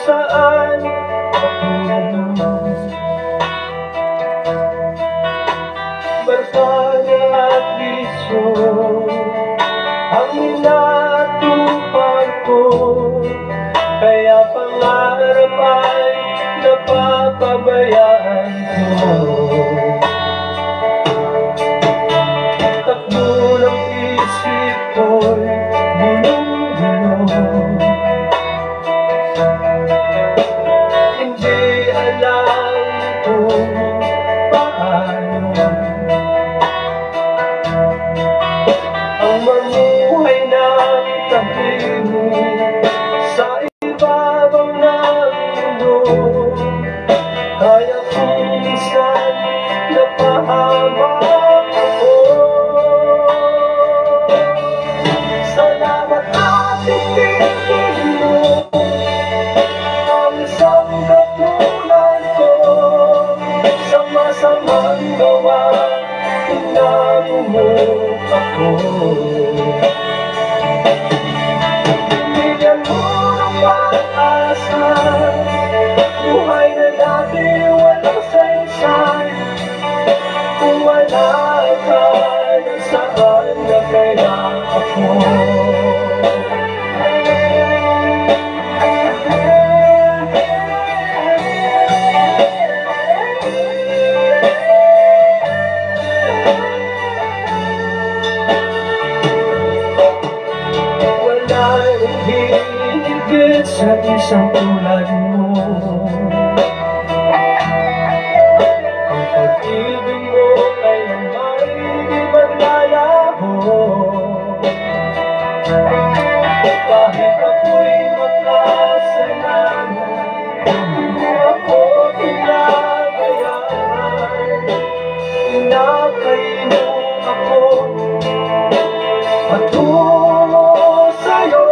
saan patungo. Barkada at bisyo ang inatupag ko, kaya pangarap ay napapabayaan ko. Takbo ng isip ko'y bulong-bulong, hindi alam kung paano ang mamuhay ng tahimik sa ibabaw ng mundo. Kaya kung minsan napahamak ako, salamat at itigil mo ang isang katulad ko sa masamang gawa. Pinamumuk ako, bigyan mo ng pag-asa, buhay na dati walang saysay. Kung wala ka, nasaan na kaya ako? Higit sa isang tulad mo, ang pag-ibig mo ay may di maglalaho. Kahit ako'y makasalanan, mo ako pinabayaan. Pinakain mo ako patungo sa'yo.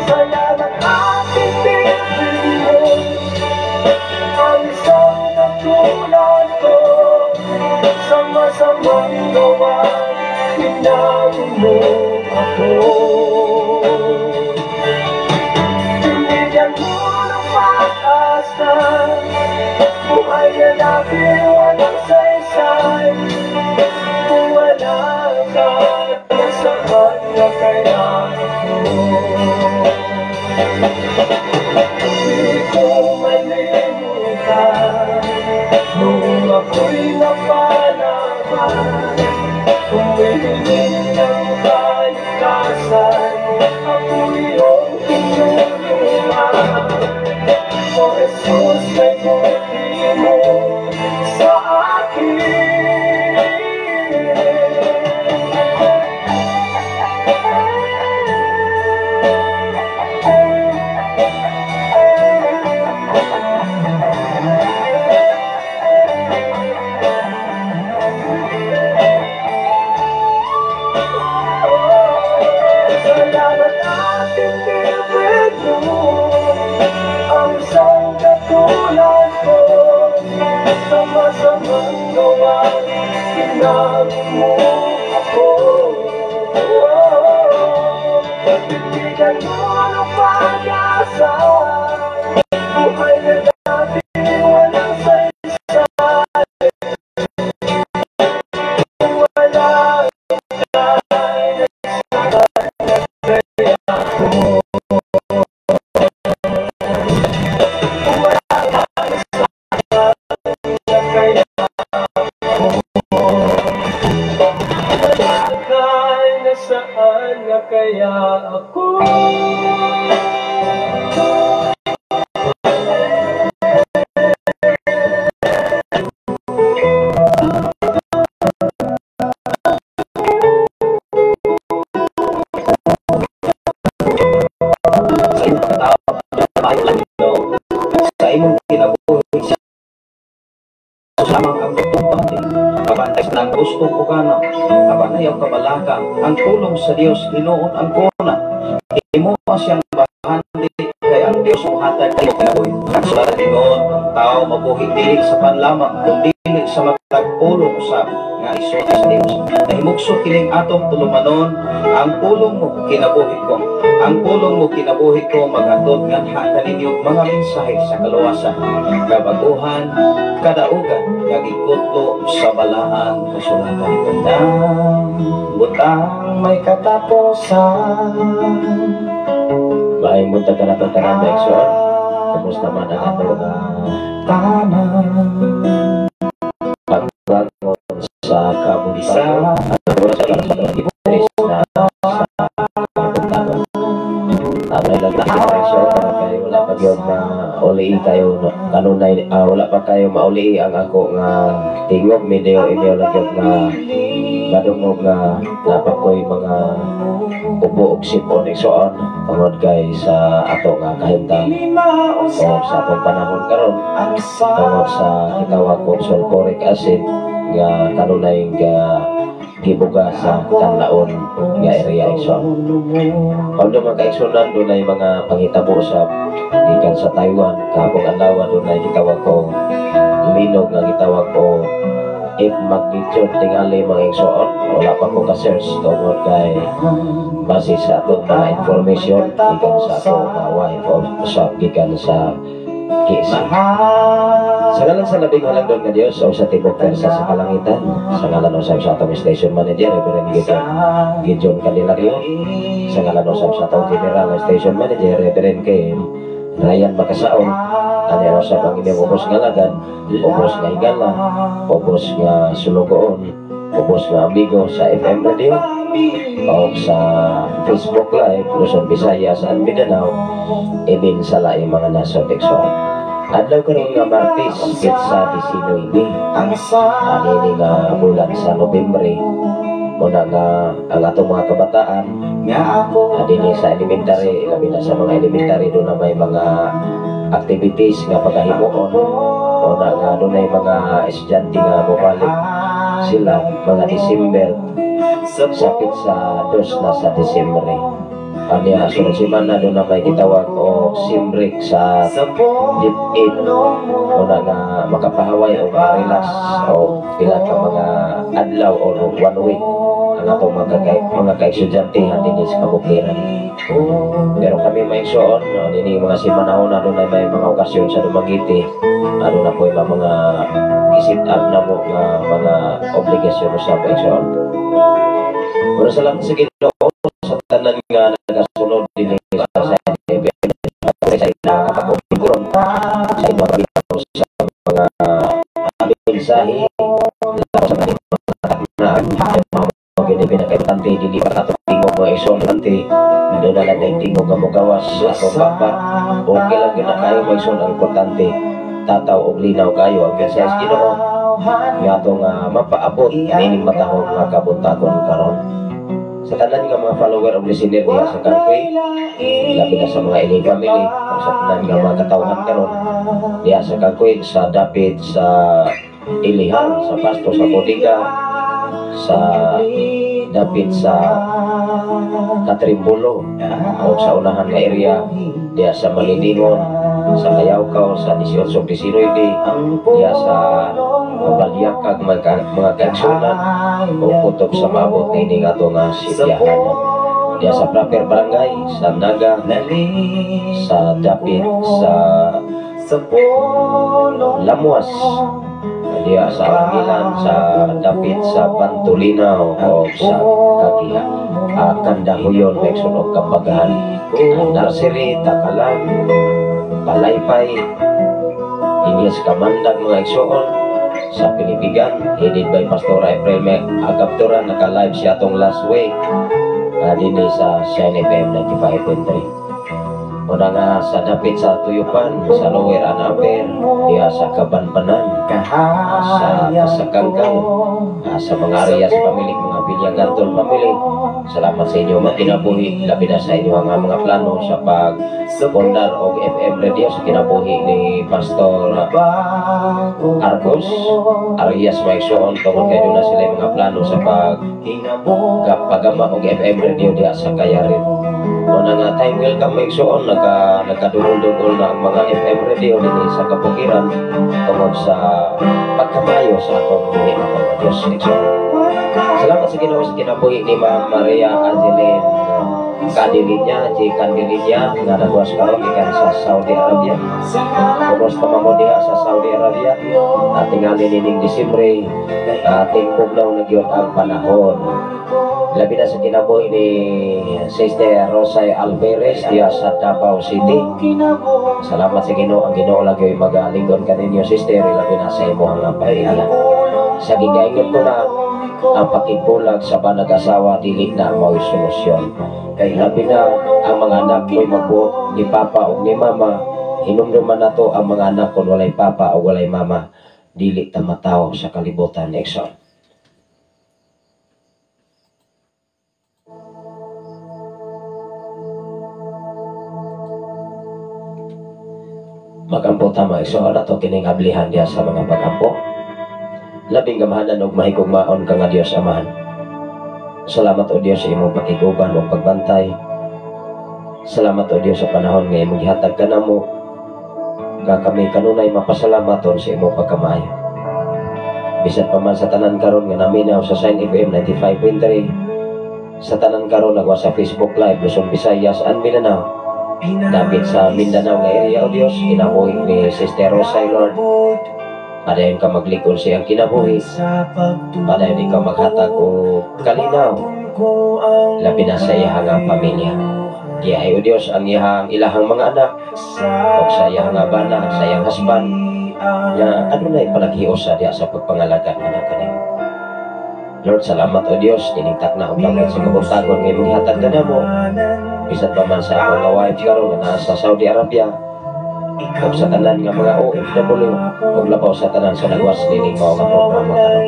Salamat at itigil mo ang isang katulad ko sa masamang gawa. Pinamumuk ako, binigyan mo ng pag-asa, buhay na dati walang saysay. Kung wala ka, nasaan na kaya ako? Di ko malimutan nung ako'y napalaban. Humihiling ng kaligtasan, ako iyong tinulungan. O Jesus, may buti mo sa akin. Salamat at tinibig mo ang isang katulad ko sa masamang gawa. Pinamumuk ako, bibigyan mo ng pag-asa, buhay na dati walang saysay. Kung wala saan na kaya ako? Sa imong kinabuhi siya lamang ang tutupad, pabantay ng gusto ko ka na abanayaw kabalaka ang tulong sa Dios hinuon ang kuna imo siyang bahandi kay ang Diyos muhatag kayo kinabuhi. Ang sulat ingon, ang tao mabuhi dili sa panlamang, kundi sa matagpulong sa nga isulti sa Dios. Nahimugso kining atong tulumanon, ang pulong mo kinabuhi ko. Ang pulong mo kinabuhi ko maghatod nganha kaninyo mga mensahe sa kaluwasan, kabaguhan, kadaugan, kagikutlo sa balaang kasulatan. Tandang butang may katapusan. Maayong buntag ka na itong tanan, Dexon. Tapos naman ang atong pagbangon sa kabuntagon. At oras sa kalang Ibris na sa kabuntagon. May lang na Dexon, kaya wala pa yun na uli kayo. Kanunay, wala pa kayo mauli ang ako nga tingog video lang yun nga madungog nga napakoy mga ubo og sipon igsoon tungod kay sa ato nga kahimtang o sa atong panahon karon tungod sa gitawag og sulfuric acid nga kanunay nga gibuga sa kanlaon nga area igsoon. Kauno mga kaigsunan dunay mga panghitabo sa gikan sa Taiwan kapong adlaw dunay gitawag og linog nga gitawag og 8 magnitude tingali mga igsoon. Wala pa ko ka-search tungod kay base sa atong mga information gikan sa atong wife of shop gikan sa KC. Sa ngalan sa labing halang doon nga Diyos o sa tibok persa sa kalangitan, sa ngalan usab sa atong station manager Reverend Gideon Candelario, sa ngalan usab sa atong general station manager Reverend Kim Ryan Makasaon, ano usab ang inyong ubos nga lagan, ubos nga higala, ubos nga sulugoon, ubos nga amigo sa FM radio o sa Facebook Live Luzon, Visayas at Mindanao, ibin sa laing mga nasa Texas. Adlaw karon nga Martes, Petsa 19, ani nga bulan sa Nobyembre, muna nga ang atong mga kabataan dinhi sa elementary, labi na sa mga elementary doon na may mga activities nga pagkahimuon, muna nga doon na mga estudyante nga bumalik sila mga December sapit sa 2 na sa December. Anya sunod semana doon na may gitawag o simbrek sa dip-in muna nga makapahaway o ma-relax o pila ka mga adlaw o 1 week ang atong mga ka-estudyante din sa kabukiran. Pero kami may suon nini mga simanahon na doon na may mga okasyon sa Dumaguete, ano na po yung mga isit up na mo mga obligasyon sa pagsuon. Pero salamat sa Ginoo sa tanan nga nagasunod din sa event sa nakakapagpuron sa inyong kabitaw sa mga mensahe sa mga pinaka-importante dili pa nato tingog mga isolante doon na lang na tingog ang mugawas atong papa okay lang yun na kayo may isol ang importante tataw og linaw kayo ang message Ginoo nga atong mapaabot ining matahong nga kabuntagon karon. Sa tanan nga mga follower of listener niya sa Kankoy, labi na sa mga ining family, o sa tanan nga mga katawhan karon niya sa Kankoy, sa dapit, sa ilihan, sa pasto, sa bodega, sa dapit sa Katrimbulo, o sa unahan nga area, diya sa Malindingon, sa Kayawkaw, sa 18-19, diya sa Balyakag, mga kaigsunan, o putok sa maabot na ini nga ito nga sityahan. Diya sa proper barangay, sa Naga, sa dapit, sa Lamuas, diya sa Arangilan, sa dapit sa Pantulinaw o sa Kakiha, Kandahuyon, Meksunog, Kapagahan, Nursery, Takalan, Palaypay, Inyas Kamandag, mga igsoon, sa Pilipigan, headed by Pastor April Agaptura, naka-live siya atong last week din sa Shine FM 95.3. Muna nga sa dapit sa Tuyupan, sa Lower Anaper, diya sa Kabanbanan, sa Kasakangkang, sa mga area sa pamilya, mga Bilyagantol family. Salamat sa inyo mga kinabuhi, labi na sa inyo ang mga plano sa pag-pondar o FM radio sa kinabuhi ni Pastor Arcos Arias Maigsoon. Tungkol kayo na sila mga plano sa pagpagama o FM radio diya sa Kayarit. Muna nga time welcome may igsoon, nagkadugol-dugol na ang mga FM radio din sa kapukiran tungod sa pagkamayo sa atong buhay na mga Diyos igsoon. Salamat sa Ginoo sa kinabuhi ni Ma'am Maria Angeline Candilinya, nga nagwas karon ikan sa Saudi Arabia. Kumusta mo diha sa Saudi Arabia? Tingali nining Disyembre, ating pugnaw na gyud ang panahon. Labi na sa kinabuhi ni Sister Rosay Alvarez diha sa Davao City. Salamat sa Ginoo, ang Ginoo lagi magalingon kaninyo sister, labi na sa imo ang paghihala. Sa gigaingon ko na ang pakikulag sa banag-asawa dili na mao'y solusyon. Kay labi na ang mga anak mo'y magbuot ni Papa o ni Mama, hinumduman na to ang mga anak kung walay Papa o walay Mama, dili ta mataw sa kalibutan. Exxon. Magampo tama, Exxon na to kining ablihan diya sa mga pagampo. Labing gamahanan og mahigugmaon ka nga Dios Amahan. Salamat o Dios sa imong pakiguban o pagbantay. Salamat o Dios sa panahon nga imong gihatag ka namo. Kami kanunay mapasalamaton sa imong pagkamayo. Bisan pa man sa tanan karon nga naminaw sa Sign FM 95.3, sa tanan karon nagwa sa Facebook Live Luzon, Visayas and Mindanao. Dapit sa Mindanao nga area o Dios, kinabuhi ni Sister Rosay Lord. Padayon ka maglikod siyang kinabuhi. Padayon ikaw maghatag o kalinaw. Labi na sa iyang pamilya. Iyahay o Diyos ang ilahang mga anak. O sa iyang bana, sa iyang husband. Na ano na ipalaghiusa diya sa pagpangalaga na kanimo. Lord, salamat o Diyos. Tinigtak na ang pagkat sa kabutagon ngayong ihatag na mo. Bisan pa man sa akong nga wife karon na nasa Saudi Arabia. O sa tanan nga mga OFW o labaw sa tanan sa nagwas nini mao nga programa karon.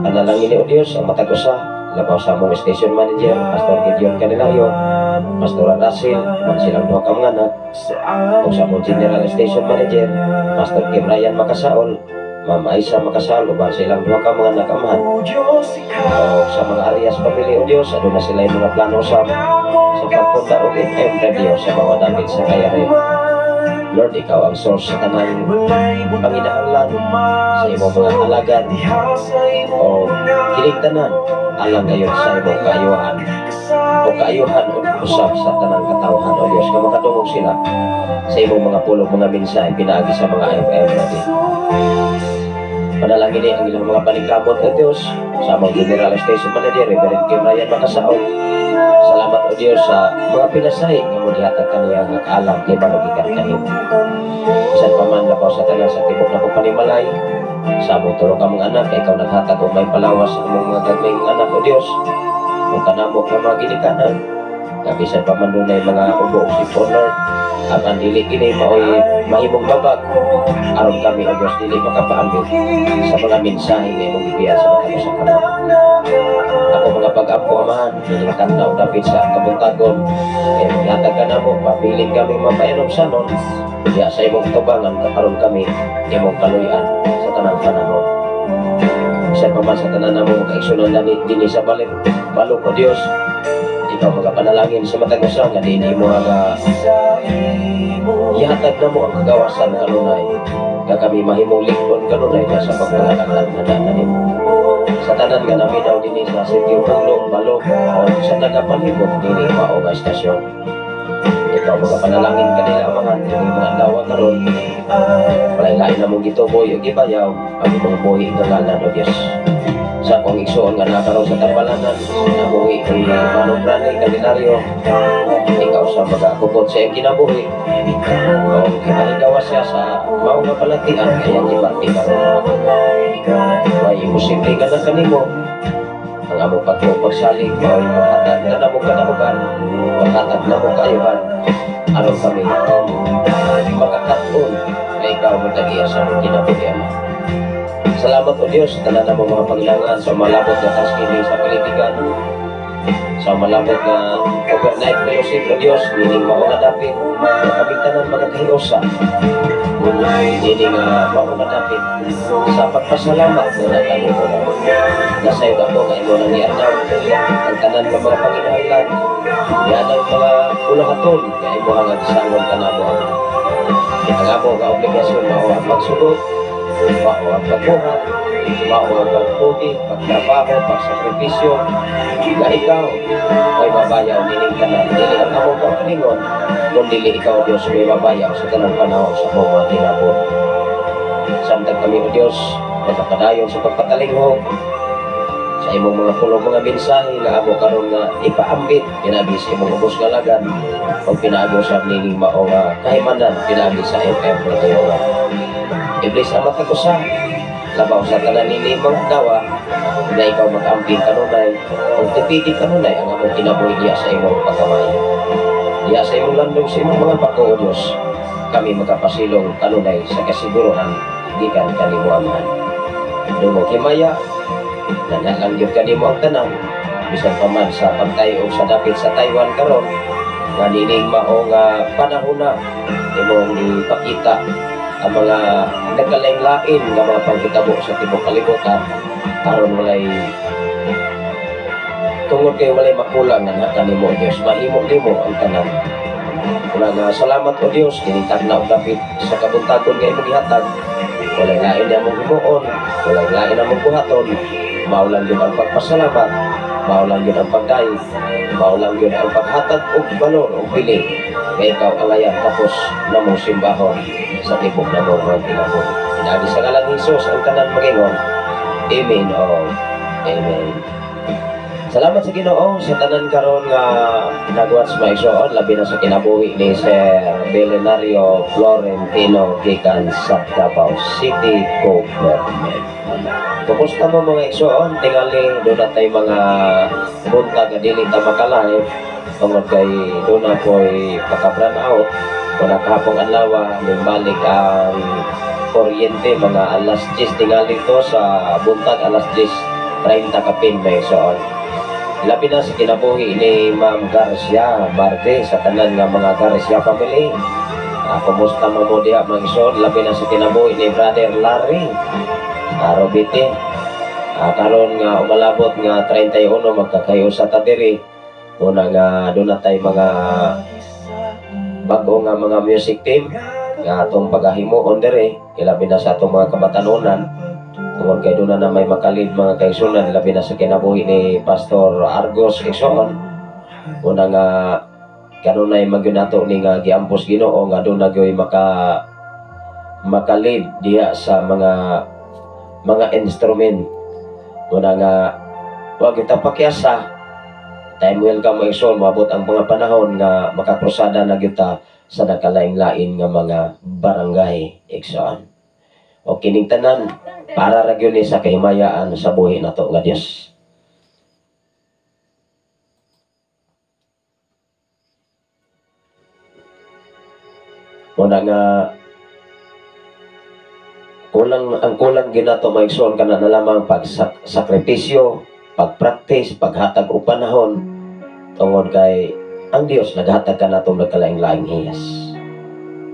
Panalangin ni o Dios ang matag usa, labaw sa among station manager Pastor Gideon Canilayo, Pastor Russell, man silang duha ka mga anak, o sa among general station manager Pastor Kim Ryan Makasaol, Ma'am Aisa Makasaol, uban silang duha ka mga anak amahan. O sa mga Arias family o Dios, aduna sila yung mga plano sa pagpunta o FM radio sa mga damit sa Kayarin. Lord, ikaw ang source sa tanang panginahanglan sa imong mga alagad o kiligtanan alang ngayon sa imong kaayuhan o kaayuhan o usap sa tanang katawhan o Diyos nga makatungog sila sa imong mga pulong mga mensahe pinaagi sa mga FM natin. Panalangin niya ang ilang mga paningkamot o Diyos sa among General Station Manager Reverend Kim Ryan Makasaol. Salamat o Diyos sa mga pinasay nga mo dihatag kaniya nga kaalam kay balugikan kanimo. Bisan pa man labaw sa tanan sa tibok na panimalay sa among tulo ka mga anak, ikaw naghatag o may palawas sa among mga gagmayng anak o Diyos. O kanamo ka mga ginikanan, bisan pa man dunay mga ubo o sipon Lord, ang dili kini mao'y mahimong babag aron kami o Diyos dili makapaambit sa mga mensahe nga imong gibiya sa mga sa kanamo. Ako mga pag-ampo amahan, nilingkat na o dapit sa kabuntagon, kaya maghatag ka na mo, papiling kami mapainom sa nun, kaya sa imong tubangan, kakaroon kami imong kaluyan sa tanang panahon. Sa paman sa tanan na mo, makaiksunan na din sa balok o Diyos, ikaw magapanalangin sa matag-usang, nga din mo nga ihatag na mo ang kagawasan kanunay, nga kami mahimong lingkon kanunay sa pagpangalakan na nanin. Sa tanan nga naminaw din sa Sitio Puglong, Balog, o sa tagapalibot din mao nga estasyon. Ikaw magapanalangin kanila amahan, yung mga lawa karon. Palay-lain na mong gituboy o gibayaw, ang imong buhi ng ngalan o Diyos. Sa akong igsoon nga nakaroon sa tapalanan, nabuhi kay Manong Brani Candelario, ikaw sa magakupot sa iyong kinabuhi. O kinaligawa siya sa mao nga palatian, kaya gibati karon. May imposible ka na kanimo. Ang among pagsalig, mao'y maghatag na na mong kanamugan, maghatag na mong kaayuhan, aron kami makakatun na ikaw magtagiya sa among kinabuhi. Salamat o Diyos, tanan na mong mga panglangan sa malabot na taskiling sa kalibigan. Sa malabot na overnight fellowship o Diyos, meaning maungadapin, kami tanan magkakahiusa. Meaning maungadapin sa pagpasalamat na natalo ko na. Nasayod ako nga imo nang iadaw, ang tanan ka mga panginahanglan, iadaw mga ulahaton, kaya imo hangad sangon ka na mo. Ang amo ka obligasyon, mao ang pagsugot, mao ang pagbuhat, mao ang pagputi, pagtrabaho, pagsakripisyo, na ikaw ay mabayaw, dinig ka na, dili ang among pagkalingon, kung dili ikaw, Diyos, may mabayaw sa tanang panahon sa mga tinabot. Samtang kami, O Diyos, magkapadayon sa pagpatalingho, sa imong mga pulong mga mensahe nga amo karon nga ipaambit pinaagi sa imong ubos nga lagan o pinaagi sa nining mao nga kahimanan pinaagi sa FM na kayo nga Iblis ang matagusa labaw sa tanan nini mga dawa na ikaw mag-ambit kanunay o tipidi kanunay ang among kinabuhi diya sa imong pagkamay diya sa imong landong sa imong mga pako o Diyos kami magkapasilong kanunay sa kasiguruhan gikan kalibuangan dungo himaya nanalang yun ka mo ang tanang bisan pa man sa pagtayo sa dapit sa Taiwan karon nga nining mao nga panahon na imong ipakita ang mga nagkalain-lain nga mga pagkitabo sa tibok kalibutan aron walay tungod kay walay makulang nga kanimo Dios mahimo nimo ang tanan una nga salamat o Dios kinitag na og dapit sa kabuntagon nga imong gihatag walay lain na mong himuon walay lain na mong buhaton maulang yun ang pagpasalamat, maulang yun ang pagdaig, maulang yun ang paghatag o balor o piling. Kaya ikaw alayan tapos na mong simbahon sa tibok na mong tinapon. Pinagi sa ngalan ni Jesus ang tanan magingon. Amen o Amen. Salamat sa Ginoo sa tanan karon nga nagwatch maisoon labi na sa kinabuhi ni Sir Belenario Florentino gikan sa Davao City Government. Kumusta mo mga igsoon? Tingali, doon na tayo mga buntag na dili ta makalive. Tungod kay doon na po'y paka-brand out. Kung nakahapong anlawa, balik ang kuryente, mga alas 10 tingali to sa buntag, alas 10:30 kapin mga igsoon. Labi na sa kinabuhi ni Ma'am Garcia Barde sa tanan nga mga Garcia family. Kumusta mo diha mga igsoon? Labi na sa kinabuhi ni Brother Larry Robite karon nga umalabot nga 31 magkakayo sa tabiri una nga doon na tayo mga bago nga mga music team nga atong paghahimuon dere ilabi na sa atong mga kabatanunan tungod kay doon na may makalid mga kaigsunan ilabi na sa kinabuhi ni Pastor Argos Exon una nga kanunay magyunato ni nga giampos Ginoo nga doon na gyoy makalid diha sa mga instrument muna nga huwag kita pakyasa time welcome mo iso maabot ang mga panahon nga makakrusada na kita sa nakalaing-lain nga mga barangay Exxon o kining tanan para ra gyud ni sa kahimayaan sa buhi nato nga Dios. Muna nga ang kulang ginato maigsoon kana na lamang pagsakripisyo, pagpractice, paghatag og panahon tungod kay ang Dios naghatag ka natong nagkalaing-laing hiyas.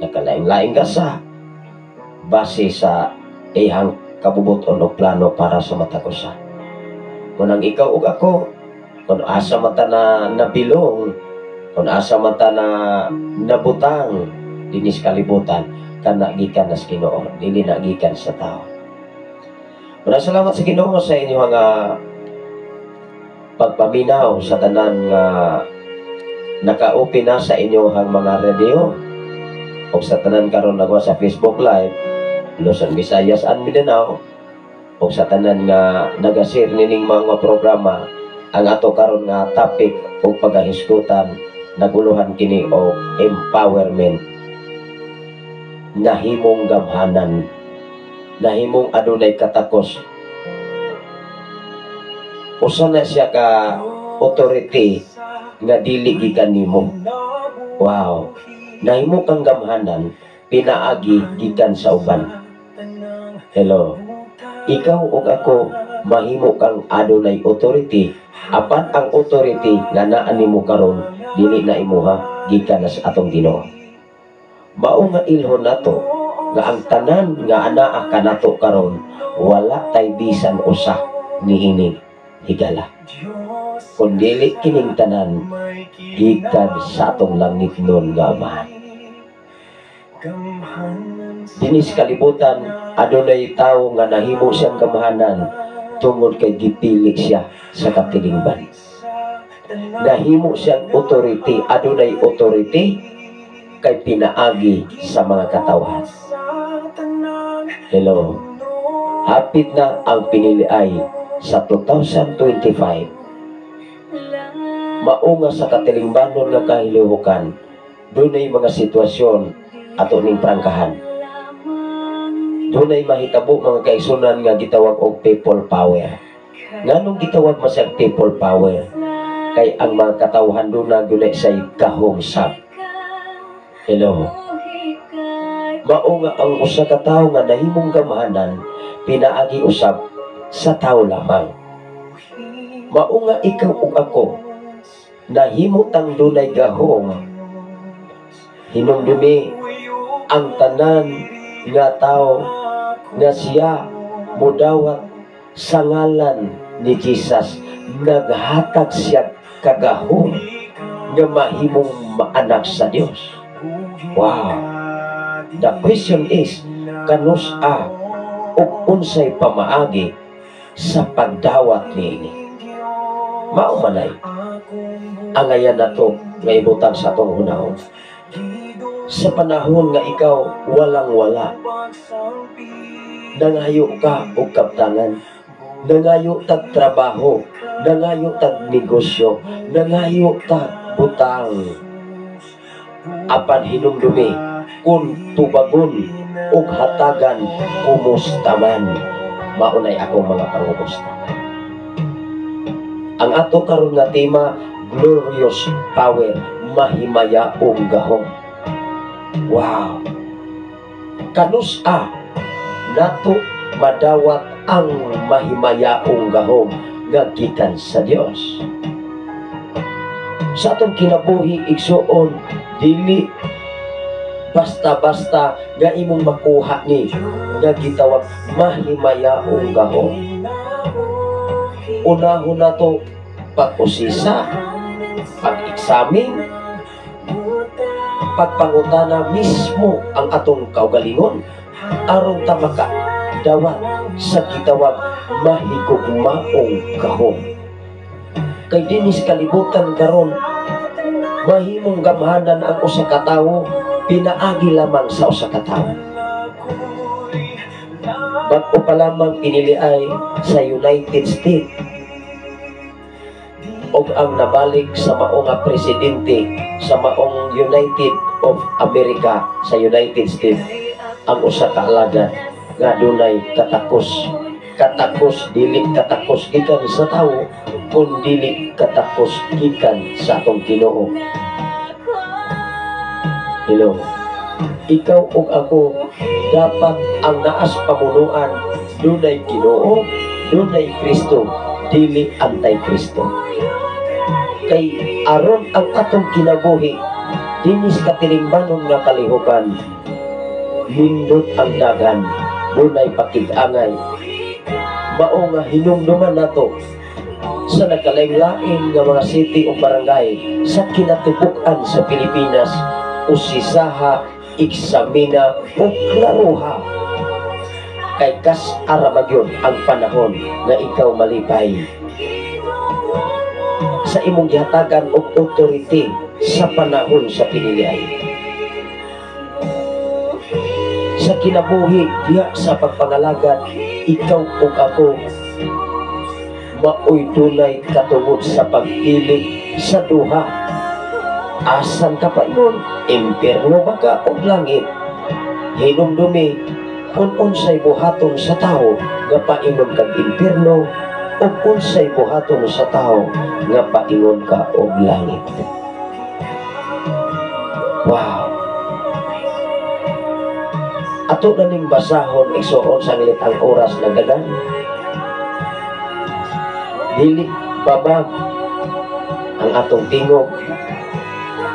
Nagkalaing-laing gasa base sa ihang kabubuton o plano para sa matagusa. Kung ikaw ug ako, kung asa mata na nabilong, kung asa mata na nabutang dinis kalibutan, kana gikan sa Ginoo, dili na gikan sa tao. Maraming salamat sa Ginoo sa inyo nga pagpaminaw sa tanan nga naka-open na sa inyo hang mga radio o sa tanan karon nagwa sa Facebook Live, Luzon, Visayas, and Mindanao o sa tanan nga nagashare nining mga programa ang ato karon nga topic o pagahisgutan naguluhan kini o empowerment. Nahimong gamhanan, nahimong adunay katakos. Usa na siya ka authority nga dili gikan nimo. Wow, nahimo kang gamhanan pinaagi gikan sa uban. Hello, ikaw ug ako mahimo kang adunay authority, apan ang authority nga naa nimo karon dili na imuha gikan na sa atong Ginoo. Mao nga ilhon nato nga ang tanan nga anaa kanato karon wala tay bisan usa niining higala, kundili kining tanan gikan sa atong langitnon nga Ama. Dinis kalibutan adunay tawo nga nahimo siyang gamahanan tungod kay gipili siya sa katilingban. Nahimo siyang authority, adunay authority kay pinaagi sa mga katawhan. Hello. Hapit na ang piniliay sa 2025. Mao nga sa katilingbanon nga kahilihukan, dunay mga sitwasyon ato ning prangkahan. Dunay mahitabo mga kaigsunan nga gitawag og people power. Nganong gitawag masag people power? Kay ang mga katawhan dunay say gahom sab. Hello. Mao nga ang usa ka tawo nga nahimong gamahanan pinaagi usab sa tawo lamang. Mao nga ikaw ug ako nahimo tang dunay gahom. Hinumdumi ang tanan nga tawo nga siya mudawat sa ngalan ni Jesus, naghatag siya kagahom nga mahimong maanak sa Dios. Wow. The question is, kanus-a o unsay pamaagi sa pagdawat niini? Maumanay ang ayan na to nga ibutang sa atong hunahon. Sa panahon nga ikaw walang-wala, nangayo ka o kaptangan, nangayo tag trabaho, nangayo tag negosyo, nangayo tag butang, apan hinumdumi kung tubagon o hatagan kumusta man, maunay akong mga pangumusta. Ang ato karon nga tema, glorious power, mahimayaong gahom. Wow. Kanus-a nato madawat ang mahimayaong gahom nga gikan sa Dios. Sa atong kinabuhi igsuon, dili basta-basta nga imong makuha ni nga gitawag mahimayaong gahom. Unahon nato pag-usisa, pag-examine, pagpangutana mismo ang atong kaugalingon aron ta makadawat sa gitawag mahigugmaong gahom. Kay dinis kalibutan karon mahimong gamhanan ang usa ka tawo pinaagi lamang sa usa ka tawo. Bago pa lamang piniliay sa United States og ang nabalik sa maong nga presidente sa maong United of America sa United States ang usa ka alagad nga dunay katakos dili katakos gikan sa tawo kun dili katakos gikan sa atong Ginoo. Hello. Ikaw ug ako dapat ang naas pamunuan dunay Ginoo, dunay Kristo, dili anti-Kristo. Kay aron ang atong kinabuhi dinis katilingbanon nga kalihukan, lindot ang dagan, dunay pakig-angay. Mao nga hinumduman nato sa nagkalain-lain nga mga city o barangay sa kinatibuk-an sa Pilipinas, usisaha, eksamina o klaruha. Kay kas arabagyon ang panahon nga ikaw malipay sa imong gihatagan og authority sa panahon sa piniliay. Sa kinabuhi diha sa pagpangalagad, ikaw ug ako maoy dunay katungod sa pagpili sa duha. Asan ka pa inon? Impierno ba ka o langit? Hinumdumi kung unsay buhaton sa tao nga paingon kag impierno o unsay buhaton sa tao nga paingon ka og langit. Wow. Ato na ning basahon igsuon sa ngilit ang oras na dagan. dili babag ang atong tingog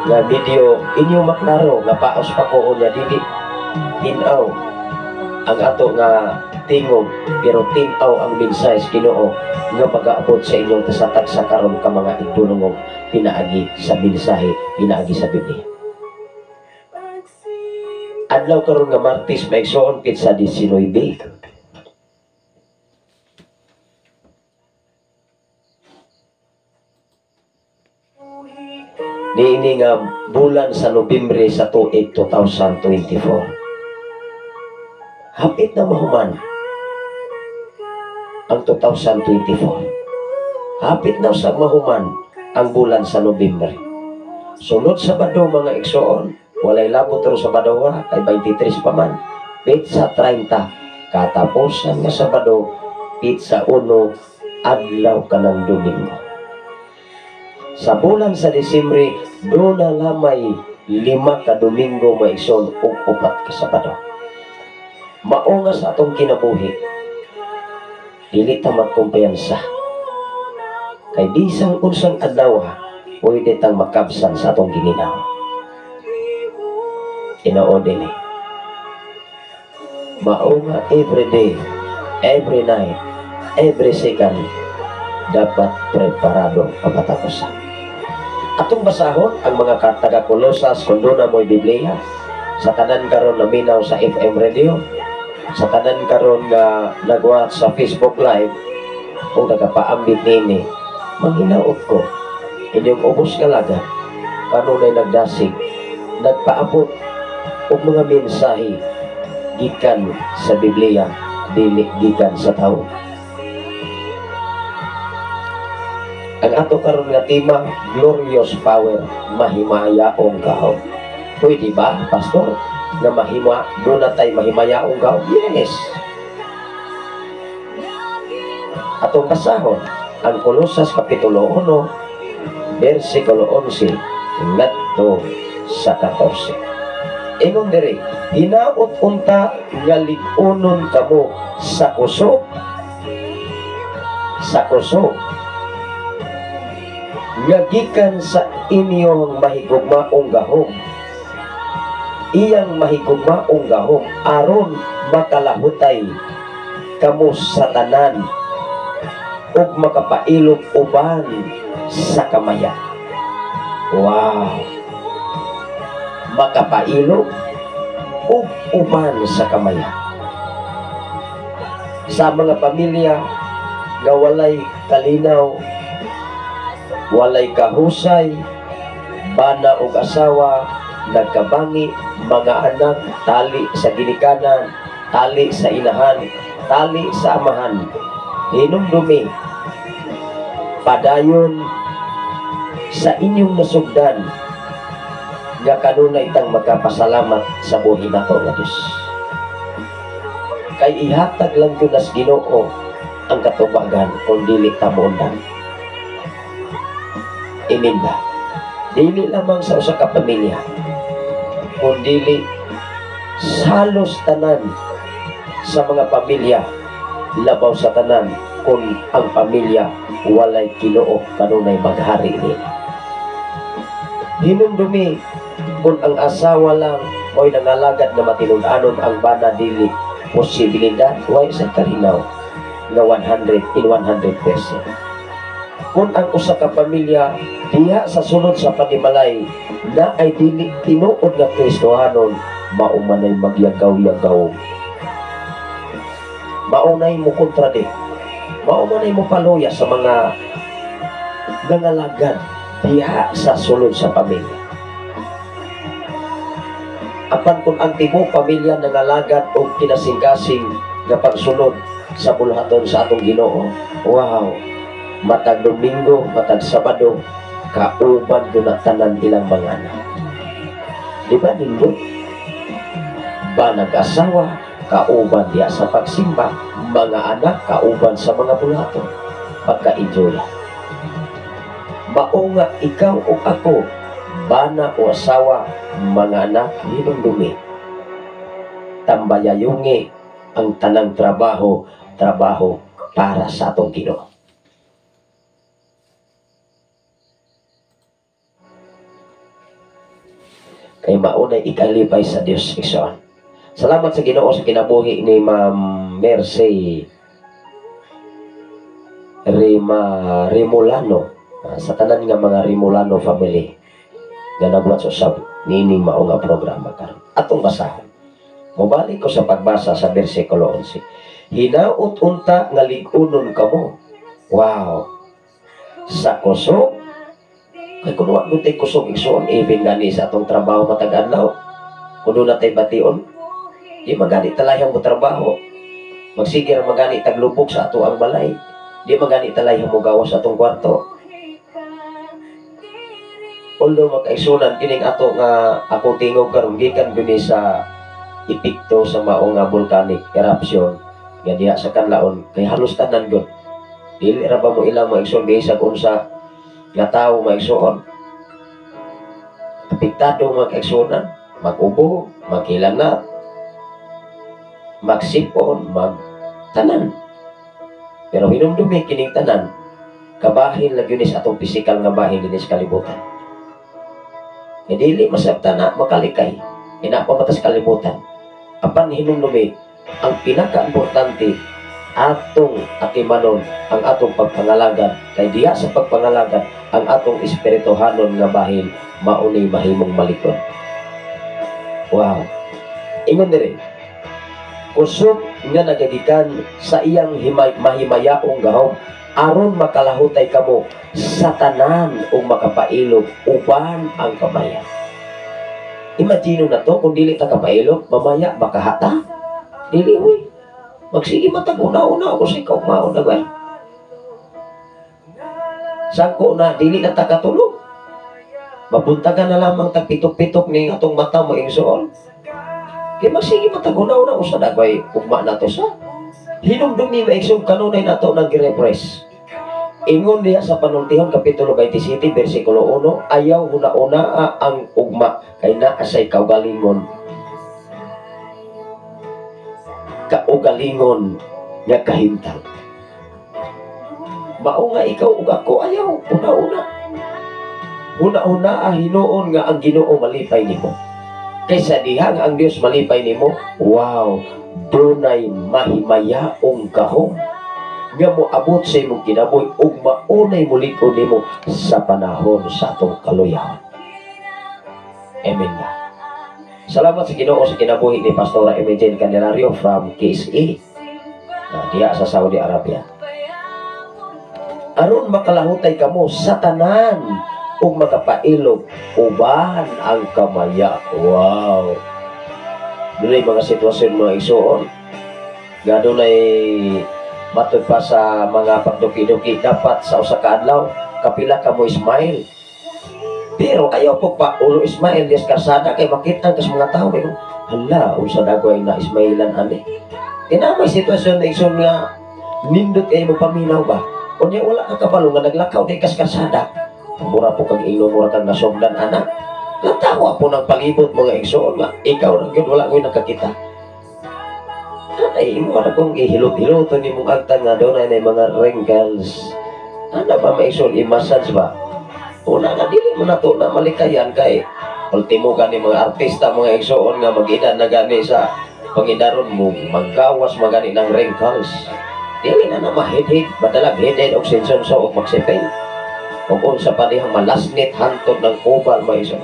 nga video inyo maklaro nga paos pa ko niya dili tinaw ang ato nga tingog pero tinaw ang mensahe Ginoo nga mag-aabot sa inyong tasatag sa karon ka mga igdulongog pinaagi sa mensahe pinaagi sa Biblia. Adlaw karon nga Martes maigsoon pid sa 19. Niini nga bulan sa Nobyembre sa tuig 2024. Hapit na mahuman ang 2024. Hapit na sa mahuman ang bulan sa Nobyembre. Sunod Sabado mga igsoon, walay labot ro Sabado kay 23 pa man. Pizza 30 katapusan nga Sabado, pizza 1 adlaw kanang Domingo. Sa bulan sa Disyembre, doon na lamay 5 ka Domingo maigsoon ug 4 ka Sabado. Mao nga sa atong kinabuhi, dili ta magkumpiyansa. Kay bisang unsang adlaw pwede tang makabsan sa atong gininaw. Tinuod dinhi. Mao nga every day, every night, every second dapat preparado pagkatapusan. Atong basahon ang mga taga Kolosas kung doon na mo'y Biblia sa tanan karon na minaw sa FM radio, sa tanan karon nga nagwat sa Facebook live o nagapaambit nini, manghinaot ko inyong ubos kalaga kanunay nagdasig nagpaabot og mga mensahe gikan sa Biblia dili gikan sa tao. Ang ato karon nga tema, glorious power, mahimayaong gahom. Pwede ba, Pastor, na doon na tayo mahimayaong gahom? Yes. Atong basahon, ang Kolosas Kapitulo 1, versikulo 11, ngadto sa 14. Ingon diri, hinaot unta nga lig-unon kamo sa kusog, nga gikan sa inyong mahigugmaong gahom. Iyang mahigugmaong gahom aron makalahutay kamo sa tanan ug makapailog uban sa kamaya. Wow! Makapailog ug uban sa kamaya. Sa mga pamilya nga walay kalinaw, walay kahusay, bana ug asawa, nagkabangi, mga anak, tali sa ginikanan, tali sa inahan, tali sa amahan, hinumdumi, padayon sa inyong nasugdan, nga kanunay tang magkapasalamat sa buhi nato nga Diyos. Kay ihatag lang yun as Ginoo ang katubagan kung dili ta moundan. Iminda, dili lamang sa usa ka pamilya, kundi salos tanan sa mga pamilya, labaw sa tanan kung ang pamilya walay Ginoo kanunay maghari ni. Hinumdumi kung ang asawa lang mo'y nangalagad na matinud-anon ang bana dili posibilidad way sa kalinaw na 100 in 100%. Kung ang usa ka pamilya diha sa sunod sa panimalay na ay dili tinuod nga Kristohanon, maumanay magyagaw-yagaw, maunay mo kontradict, maumanay mo paluya sa mga nangalagad diha sa sulod sa pamilya. Apan kung ang tibuok pamilya nangalagad o kinasing-kasing nga pagsunod sa bulhaton sa atong Ginoo, wow! Matag Domingo, matag Sabado, kauban ko na tanan ilang mga anak. Di ba nindot? Ba nag-asawa, kauban diya sa pagsimba, mga anak, kauban sa mga bulaton, pagka-enjoy. Mao nga ikaw o ako, bana o asawa, mga anak, hinumdumi. Tambayayungi ang tanang trabaho para sa atong Ginoo. kay maunay ikalipay sa Dios igsoon. Salamat sa Ginoo sa kinabuhi ni Ma'am Mercy Rimulano, sa tanan nga mga Rimulano family nga nagwatch usab nining mao nga programa karon. Atong basahon. Mobalik ko sa pagbasa sa bersikulo 11. Hinaut unta nga lig-unon kamo. Wow. Sa kusog. Kay kung wag tay kusog igsoon even gani sa atong trabaho matag adlaw. Kuno na tay bation. Di magani talayang mo trabaho. Magsigir magani taglubog sa ato ang balay. Di magani talayang mo gawas sa atong kwarto. Although magkaisunan kining ato nga ako tingog karon gikan guni sa epekto sa mao nga volcanic eruption nga diha sa Kanlaon kay halos tanan gud dili ra ba mo ilang maigsoon bisag unsa nga tawo maigsoon apektado magkaigsunan mag-ubo maghilanat magsipon magtanan pero hinumdumi kining tanan kabahin lang yun sa atong pisikal nga bahin din sa kalibutan e dili masabtan na makalikay ina pa matas kalibutan apan hinumdumi ang pinaka-importante atong atimanon ang atong pagpangalagan kay diha sa pagpangalagan ang atong espirituhanon nga bahin maunay mahimong malikon. Wow. Ingon diri kusog nga nagagikan sa iyang mahimayaong gahom aron makalahutay kamo sa tanan o makapailog uban ang kamaya. Imagino na to, kung dili ta kapailog, mamaya baka hata. Dili, uy. Magsige matag-una-una ako sa ikaw maon na ba? Sangko na, dili na ta katulog. Mabuntagan na lamang tagpitok-pitok ni atong mata mo ingsoon. Kaya magsige matag-una-una ako sa dagway, ugma na to sa. Hinumdumi maigsog kanunay na to nag-repress. Ingon diha sa Panultihon Kapitulo 27 bersikulo 1 ayaw huna-una ang ugma kay naa say kaugalingon nga kahintang. Mao nga ikaw ug ako ayaw huna-una. Huna-una hinuon nga ang Ginoo malipay nimo. Kaysa diha nga ang Dios malipay nimo, wow, dunay mahimayaong gahom nga mo abot sa imong kinabuhi ug maunay mulikod nimo sa panahon sa atong kaluyawan. Amen na. Salamat sa Ginoo sa kinabuhi ni Pastora Emejen Candelario from KSA diha sa Saudi Arabia. Aron makalahutay kamo sa tanan ug makapailog uban ang kamaya. Wow. Dunay mga sitwasyon mga igsoon nga dunay matod pa sa mga pagduki-duki dapat sa usa ka adlaw kapila ka mo smile. Pero ayaw po pa ulo smile des kasada kay makita kas mga tao kay hala unsa dagway na smilean ani. Kina may sitwasyon na igsoon nga nindot kay mo paminaw ba. Unya wala ka kabalo nga naglakaw di kas kasada. Mura po kag ilo mura kag nasugdan anak. Natawa po ng palibot mga igsoon nga ikaw ra gyud wala ko nakakita. Ay, mo na kung ihilot-hilot ni mong agtan nga doon ay mga wrinkles. Ano ba may isul, i-massage ba? Una nga, dili mo na to na malikayan kay ultimo gani mga artista, mga igsoon nga mag-ina na gani sa pangidaron mo, maggawas magani ng wrinkles. Dili na na ma-head-head, madalag head-head o sensonso o magsipin. O kung sa panihang malasnit, hantod ng kubal, mga isul.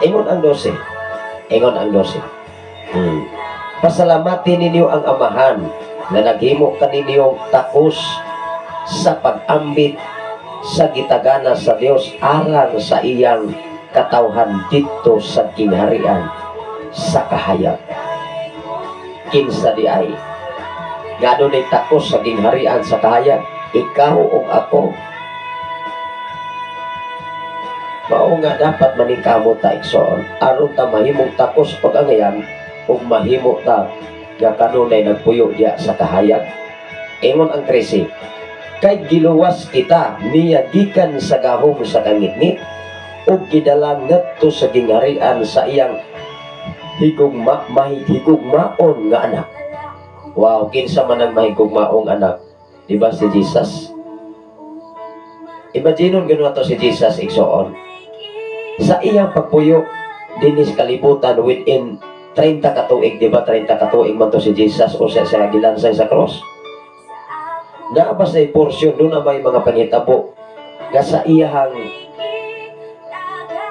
Ingon ang 12. Ingon ang 12. Pasalamatin ninyo ang Amahan na naghimo kaninyong takos sa pag-ambit sa gitagana sa Dios alang sa iyang katawhan dito sa kinharian sa kahayag. Kinsa di ay nga dunay takos sa ginharian sa kahayag, ikaw ug ako. Mao nga dapat maningkamot ta igsoon aron ta mahimong takos pag-angayan ug mahimo ta nga kanunay nagpuyo diya sa kahayag. Ingon ang 13, kay giluwas kita niya gikan sa gahom sa kangitnit ug gidalang ngadto sa gingharian sa iyang higugmaon nga anak. Wow, kinsa man ang mahigugmaong anak, di ba si Jesus? Imagine gano'n to si Jesus igsoon. Sa iyang pagpuyo dinis kalibutan within 30 katuig, di ba? 30 katuig man to si Jesus o sa gilansay sa cross. Naabas na portion doon na may mga panghitabo nga sa iyang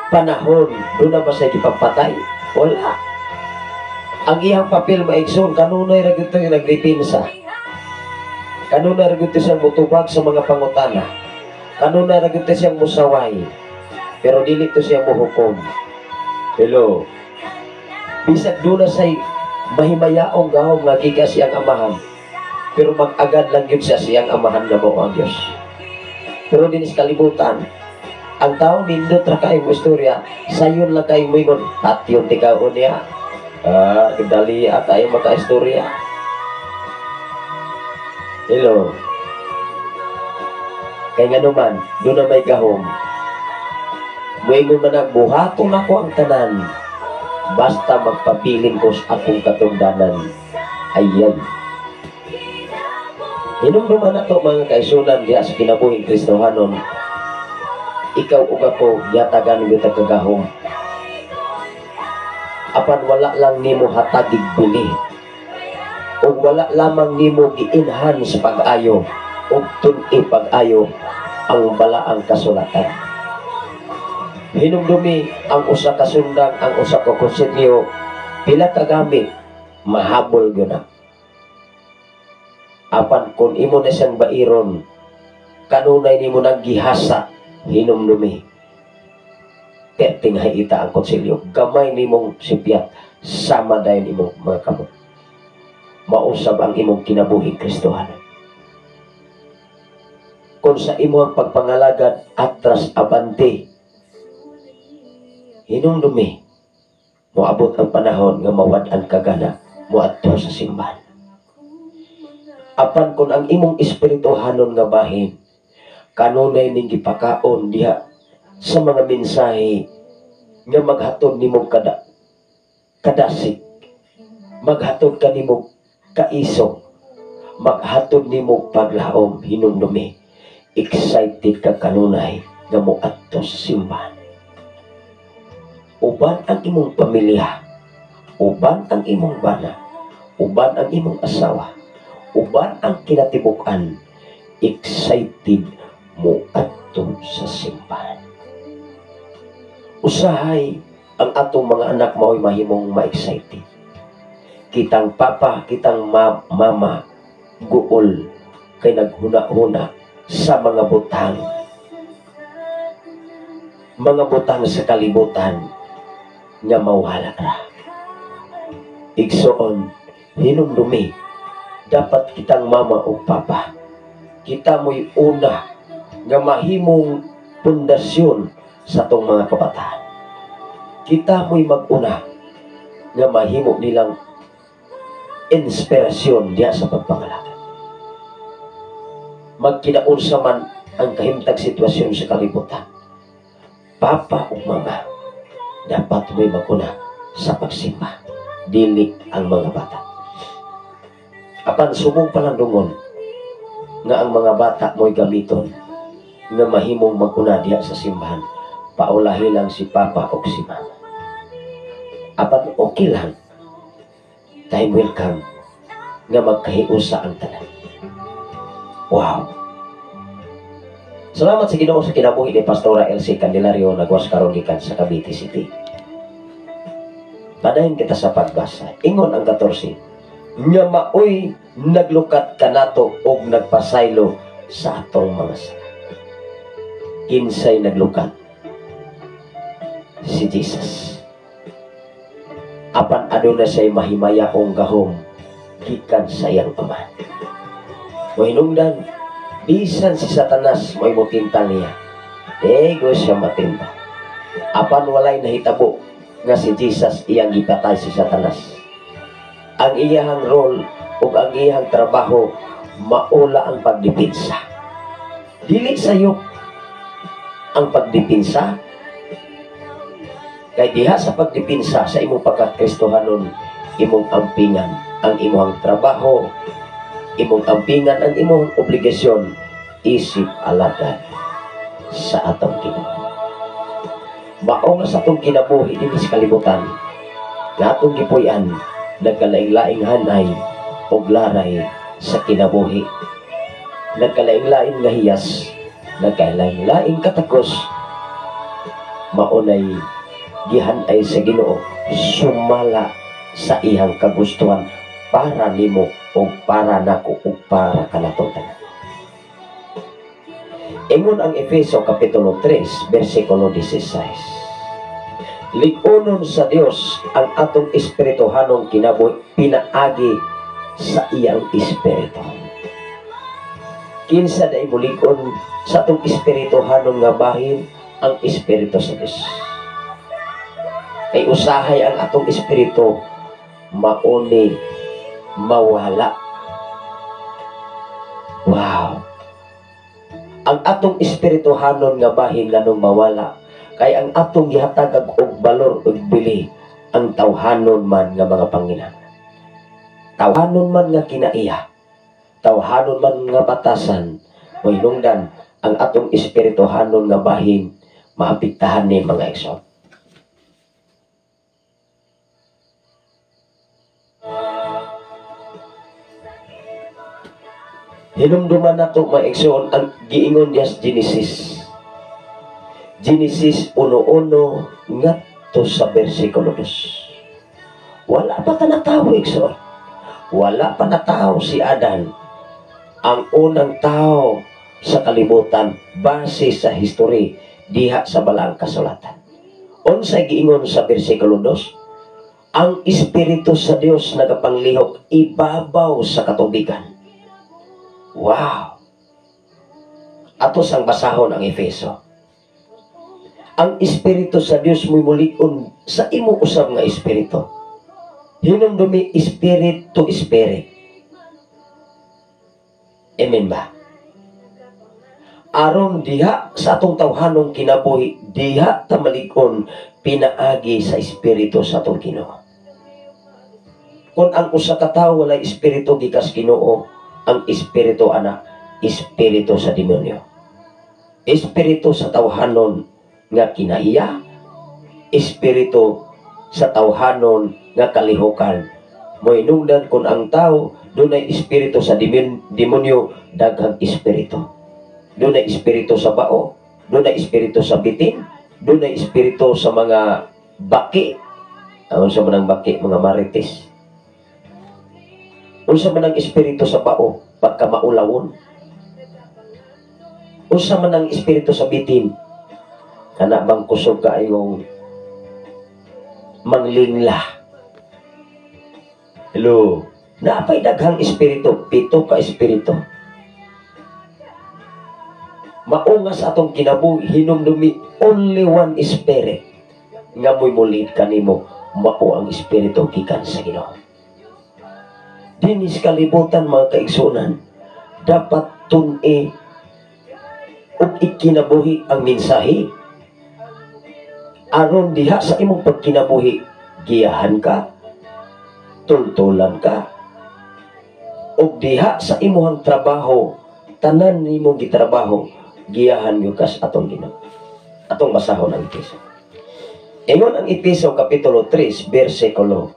panahon doon na ba sa ipagpatay? Wala. Ang iyang papel maigsoon, kanunay ra gyud yung nagdipinsa. Kanunay ra gyud siyang mutubag sa mga pangutana. Kanunay ra gyud siyang musaway. Pero dili to siya mohukom. Hello. Bisag doon na say mahimayaong gahom nga giga siyang amahan. Pero mag-agad lang yun siya siyang amahan na mo ang Diyos. Pero dinis kalibutan, ang tao nindot ra kayo mo istorya, sayon lang kayo mo ingon, at yun tikaon niya. Dali at tayo maka-istorya. Hello. Kaya nga naman, doon na may gahom. Moingon man na, buhaton ako ang tanan. Basta magpapiling ko sa akong katungdanan. Ayan. Hinumduman na ito mga kaisunan diya sa kinabuhing Kristohanon. Ikaw ug ako, yatagan mo ito kagahom. Apan wala lang nimo hatagig bili. O wala lamang nimo giinhan sa pag-ayo. O tun-i pag-ayo ang balaang kasulatan. Hinumdumi ang usa ka sundang, ang usa ka konsilyo, pila ka gamit, mahabol yun na. Apan kung imo na siyang bairon, kanunay nimo nang gihasa, hinumdumi. Perting haita ang konsilyo, gamay nimong sipyat, sama dayon imong mga kamot. Mausab ang imong kinabuhing Kristohanon. Kung sa imong pagpangalagad, atras abante, hinumdumi, moabot ang panahon nga mawad-an kagana, moadto sa simbahan. Apan kung ang imong espirituhanon nga bahin, kanunay ning gipakaon diha sa mga mensahe nga maghatod nimo kadasig, maghatod ka nimo kaisog, maghatod nimo paglaom, hinumdumi, excited ka kanunay nga moadto sa simbahan. Uban ang imong pamilya, uban ang imong bana, uban ang imong asawa, uban ang kinatibuk-an, excited mo adto sa simbahan. Usahay ang atong mga anak mao'y mahimong ma-excited. Kitang papa, kitang mama, guol kay naghuna-huna sa mga butang. Mga butang sa kalibutan nga mawala ra. Igsoon, hinumdumi, dapat kitang mama o papa, kita mo'y una nga mahimong pundasyon sa tong mga kabataan. Kita mo'y mag-una nga mahimo nilang inspirasyon diya sa pagpangalaga. Magkinaunsa man ang kahimtang sitwasyon sa kalibutan, papa o mama, dapat mo'y mag-una sa pagsimba, dili ang mga bata. Apan subong palandungon nga ang mga bata mo'y gamiton nga mahimong mag-una diya sa simbahan, paulahi lang si papa o si mama. Apan okay lang, time will come nga magkahiusa ang tanan. Wow! Salamat sa Ginoo sa kinabuhi ni Pastora Elsie Candelario nagwas karon gikan sa Cavite City. Padayon kita sa pagbasa. Ingon ang 14, nga maoy naglukat kanato og nagpasaylo sa atong mga sala. Kinsay naglukat? Si Jesus. Apan aduna say mahimayaong gahom gikan sa iyang ama. Mohinungdan, bisan si Satanas mo'y mutintal niya. Ego siya matinda. Apan walay nahitabo nga si Jesus iyang gipatay si Satanas. Ang iyang role o ang iyang trabaho maula ang pagdipinsa. Dili sayop ang pagdipinsa. Kay diha sa pagdipinsa sa imong pagkakristohanon, imong ampingan ang imong trabaho, imong ampingan ang imong obligasyon, isip alagad sa atong Ginoo. Mao nga sa atong kinabuhi dinhi sa kalibutan, nga atong gipuy-an nagkalaing-laing hanay ug laray sa kinabuhi. Nagkalaing-laing nga hiyas, nagkalaing-laing katagos. Maunay gihanay sa Ginoo sumala sa iyang kagustuhan para nimo o para nako o para kanatong tanan. Ingon ang Efeso Kapitulo 3 versikulo 16. Lig-onon sa Dios ang atong espirituhanong kinabuhi pinaagi sa iyang espiritu. Kinsa day mulig-on sa atong espirituhanong nga bahin ang espiritu sa Dios. Kay usahay ang atong espiritu mauni mawala. Wow! Ang atong espirituhanon nga bahin nganong mawala, kay ang atong gihatagag og balor ug bili ang tawhanon man nga mga panginan. Tawhanon man nga kinaiya, tawhanon man nga batasan, o hinungdan ang atong espirituhanon nga bahin maapektahan ni mga igsoon. Hinumduman nato mga igsoon ang giingon diya sa Genesis. Genesis 1:1 ngadto sa bersikulo 2. Wala pa ka natawo igsoon. Wala pa natawo si Adan, ang unang tao sa kalibutan base sa history diha sa balang kasulatan. Unsay giingon sa bersikulo 2? Ang espiritu sa Dios nagapanglihok ibabaw sa katubigan. Wow! Atos ang basahon ang Efeso. Ang espiritu sa Dios mo'y mulikon sa imo usab nga espiritu. Hinumdumi spirit to spirit. Amen ba? Aron diha sa atong tawhanong kinabuhi, diha ta malikon pinaagi sa espiritu sa atong Ginoo. Kung ang usa ka tawo walay espiritu gikas Ginoo, ang espiritu ana, espiritu sa demonyo. Espiritu sa tawhanon nga kinaiya, espiritu sa tawhanon nga kalihukan. Moinungdan kung ang tao dunay espiritu sa demonyo, daghang espiritu. Dunay espiritu sa bao, dunay espiritu sa bitin, dunay espiritu sa mga baki. Unsa man ang baki, mga marites. Unsa man ang espiritu sa bao, pagka maulawon. Unsa man ang espiritu sa bitin, kana bang kusog kaayong manglingla. Hello, naapay daghang espiritu, 7 ka espiritu. Maungas atong kinabuhi, hinumdumi only one spirit nga mo'y mulit kanimo, mao ang espiritu gikan sa Ginoo. Dinis kalibutan mga kaigsunan, dapat tun-i ug ikinabuhi ang mensahe. Aron diha sa imong pagkinabuhi, giyahan ka, tultulan ka, ug diha sa imong trabaho, tanan nimo gitrabaho, giyahan yo kas atong Ginoo. Atong basahon ang Efeso. Ingon ang Efeso Kapitulo 3 versikulo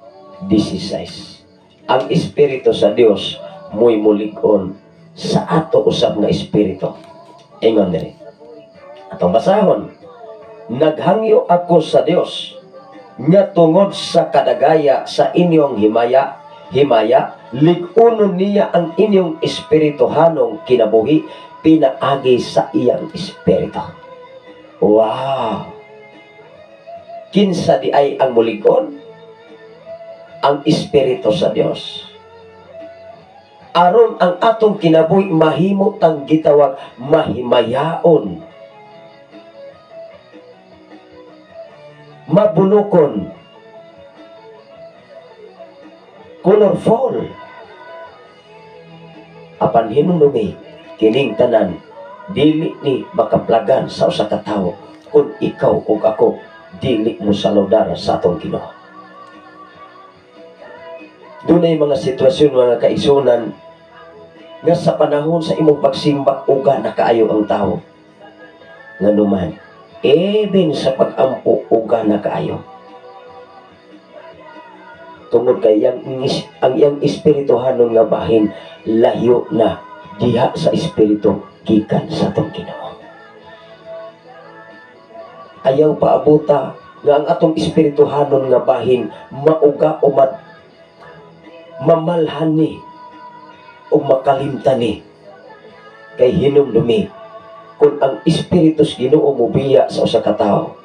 16. Ang espiritu sa Dios mo'y mulig-on sa ato usab nga espiritu. Ingon diri. Atong basahon. Naghangyo ako sa Dios nga tungod sa kadagaya sa inyong himaya, lig-unon niya ang inyong espirituhanong kinabuhi pinaagi sa iyang espiritu. Wow! Kinsa di ay ang mulig-on? Ang espiritu sa Dios. Aron ang atong kinabuhi mahimo tang gitawag mahimayaon, mabulokon, colorful. Apan hinumdumi kining tanan dili ni makaplagan sa usa ka tawo kung ikaw ug ako dili mo saludar sa atong Ginoo. Dunay mga sitwasyon mga kaigsunan nga sa panahon sa imong pagsimba uga na kaayo ang tao. Nganuman, Even sa pag-ampo uga na kaayo. Tungod kay ang iyang espirituhanon nga bahin layo na diha sa espiritu gikan sa atong Ginoo. Ayaw paabuta nga ang atong espirituhanon nga bahin mauga o mamalhan ni o makalimtan ni kay hinumdumi kung ang espiritus Ginoo mubiya sa usa ka tawo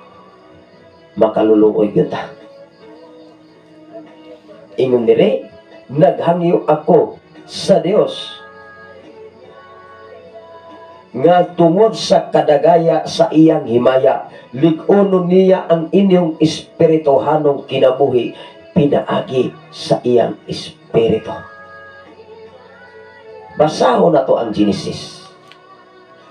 makaluluoy gyud ta. Ingon dire, naghangyo ako sa Dios nga tungod sa kadagaya sa iyang himaya, lig-unon niya ang inyong espirituhanong kinabuhi pinaagi sa iyang espiritu. Basahon na to ang Genesis.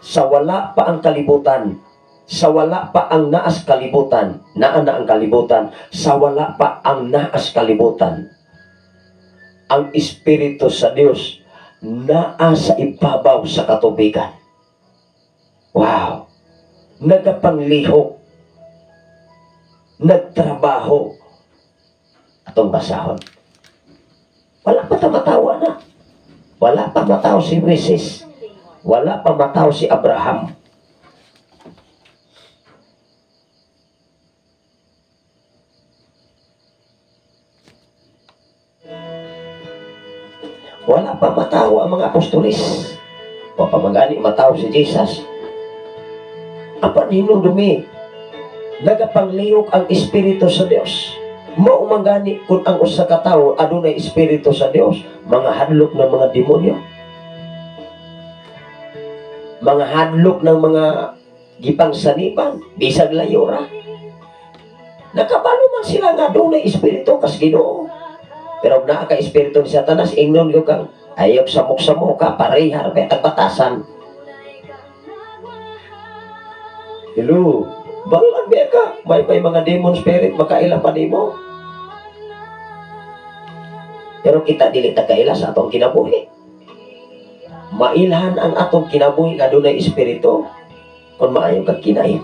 Sa wala pa ang kalibutan, sa wala pa ang naas kalibutan, naa na ang kalibutan, sa wala pa ang naas kalibutan, ang Espiritu sa Diyos naa sa ibabaw sa katubigan. Wow! Nagapanglihok, nagtrabaho. Atong basahon. Wala pa matawa na. Wala pa mataw si Moises. Wala pa mataw si Abraham. Wala pa mataw ang mga apostolis. O pamagani mataw si Jesus. Apan hinumdumi, nagapanglihok ang Espiritu sa Dios. Maumangani kung ang usa ka tawo adunay Espiritu sa Dios, mga hadlok ng mga demonyo, mga hadlok ng mga gipangsaniban, bisag layora. Nakabalo man sila nga adunay Espiritu kas Ginoo. Pero naa ka Espiritu ni Satanas, ingnon yo kang ayok samok-samok ka, parehar betag batasan. Hello, balan ba ka? May mga demon spirit makaila pa nimo. Pero kita dili tagaila sa atong kinabuhi. Mailhan ang atong kinabuhi nga dunay espiritu kung maayo kag kinay.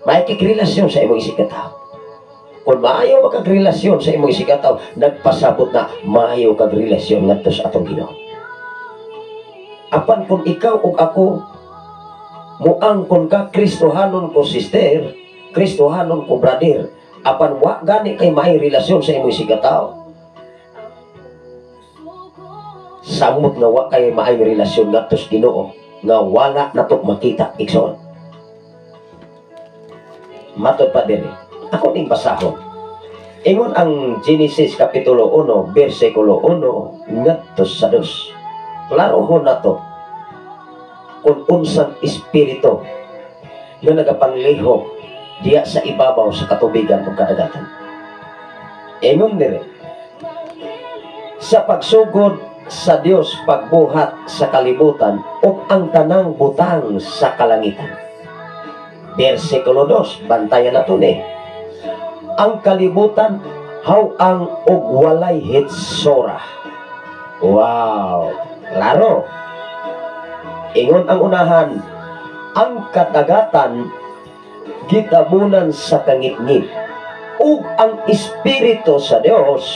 May kikrelasyon sa imong isikataw. Kung maayo makagrelasyon sa imong isikataw, nagpasabot na maayo kag relasyon ngadto sa atong Ginoo. Apan kung ikaw ug ako muangkon ka Kristohanon ko sister, Kristohanon ko brother, apan wa gani kay may relasyon sa imong sigataw, samot nga wa kay may relasyon ngadto sa Ginoo nga wala nato makita igsoon. Matod pa din ako ning basahon. Ingon ang Genesis kapitulo 1 bersikulo 1 ngadto sa 2. Klaro ho na to kung unsang espiritu na nagapanglihok diya sa ibabaw sa katubigan ng kadagatan. Ingon dire, sa pagsugod sa Dios pagbuhat sa kalibutan o ang tanang butang sa kalangitan. Versikulo 2, bantayan nato ni. Ang kalibutan haw ang og walay hitsura. Wow! Klaro! Ingon ang unahan, ang kadagatan gitabunan sa kangit-ngit ug ang espiritu sa Dios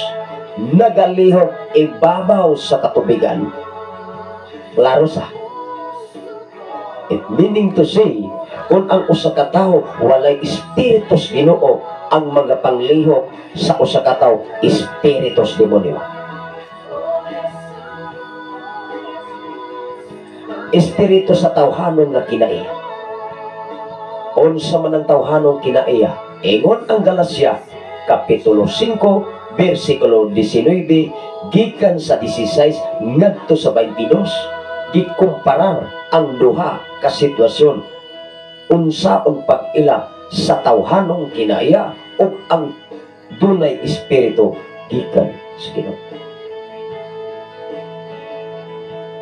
nagalihok ibabaw sa katubigan. Klaro sa. It meaning to say, kung ang usa ka tawo walay espiritus Ginoo, ang mga panglihok sa usa ka tawo espiritus demonyo. Espiritu sa tawhanon nga kinaiya. Unsa man ang tawhanon kinaiya? Ingon ang Galacia kapitulo 5 bersikulo 19 gikan sa 16 ngadto sa 22, gikumparar ang duha ka sitwasyon unsaon pag-ila sa tawhanong kinaiya ug ang dunay espiritu gikan sa Ginoo.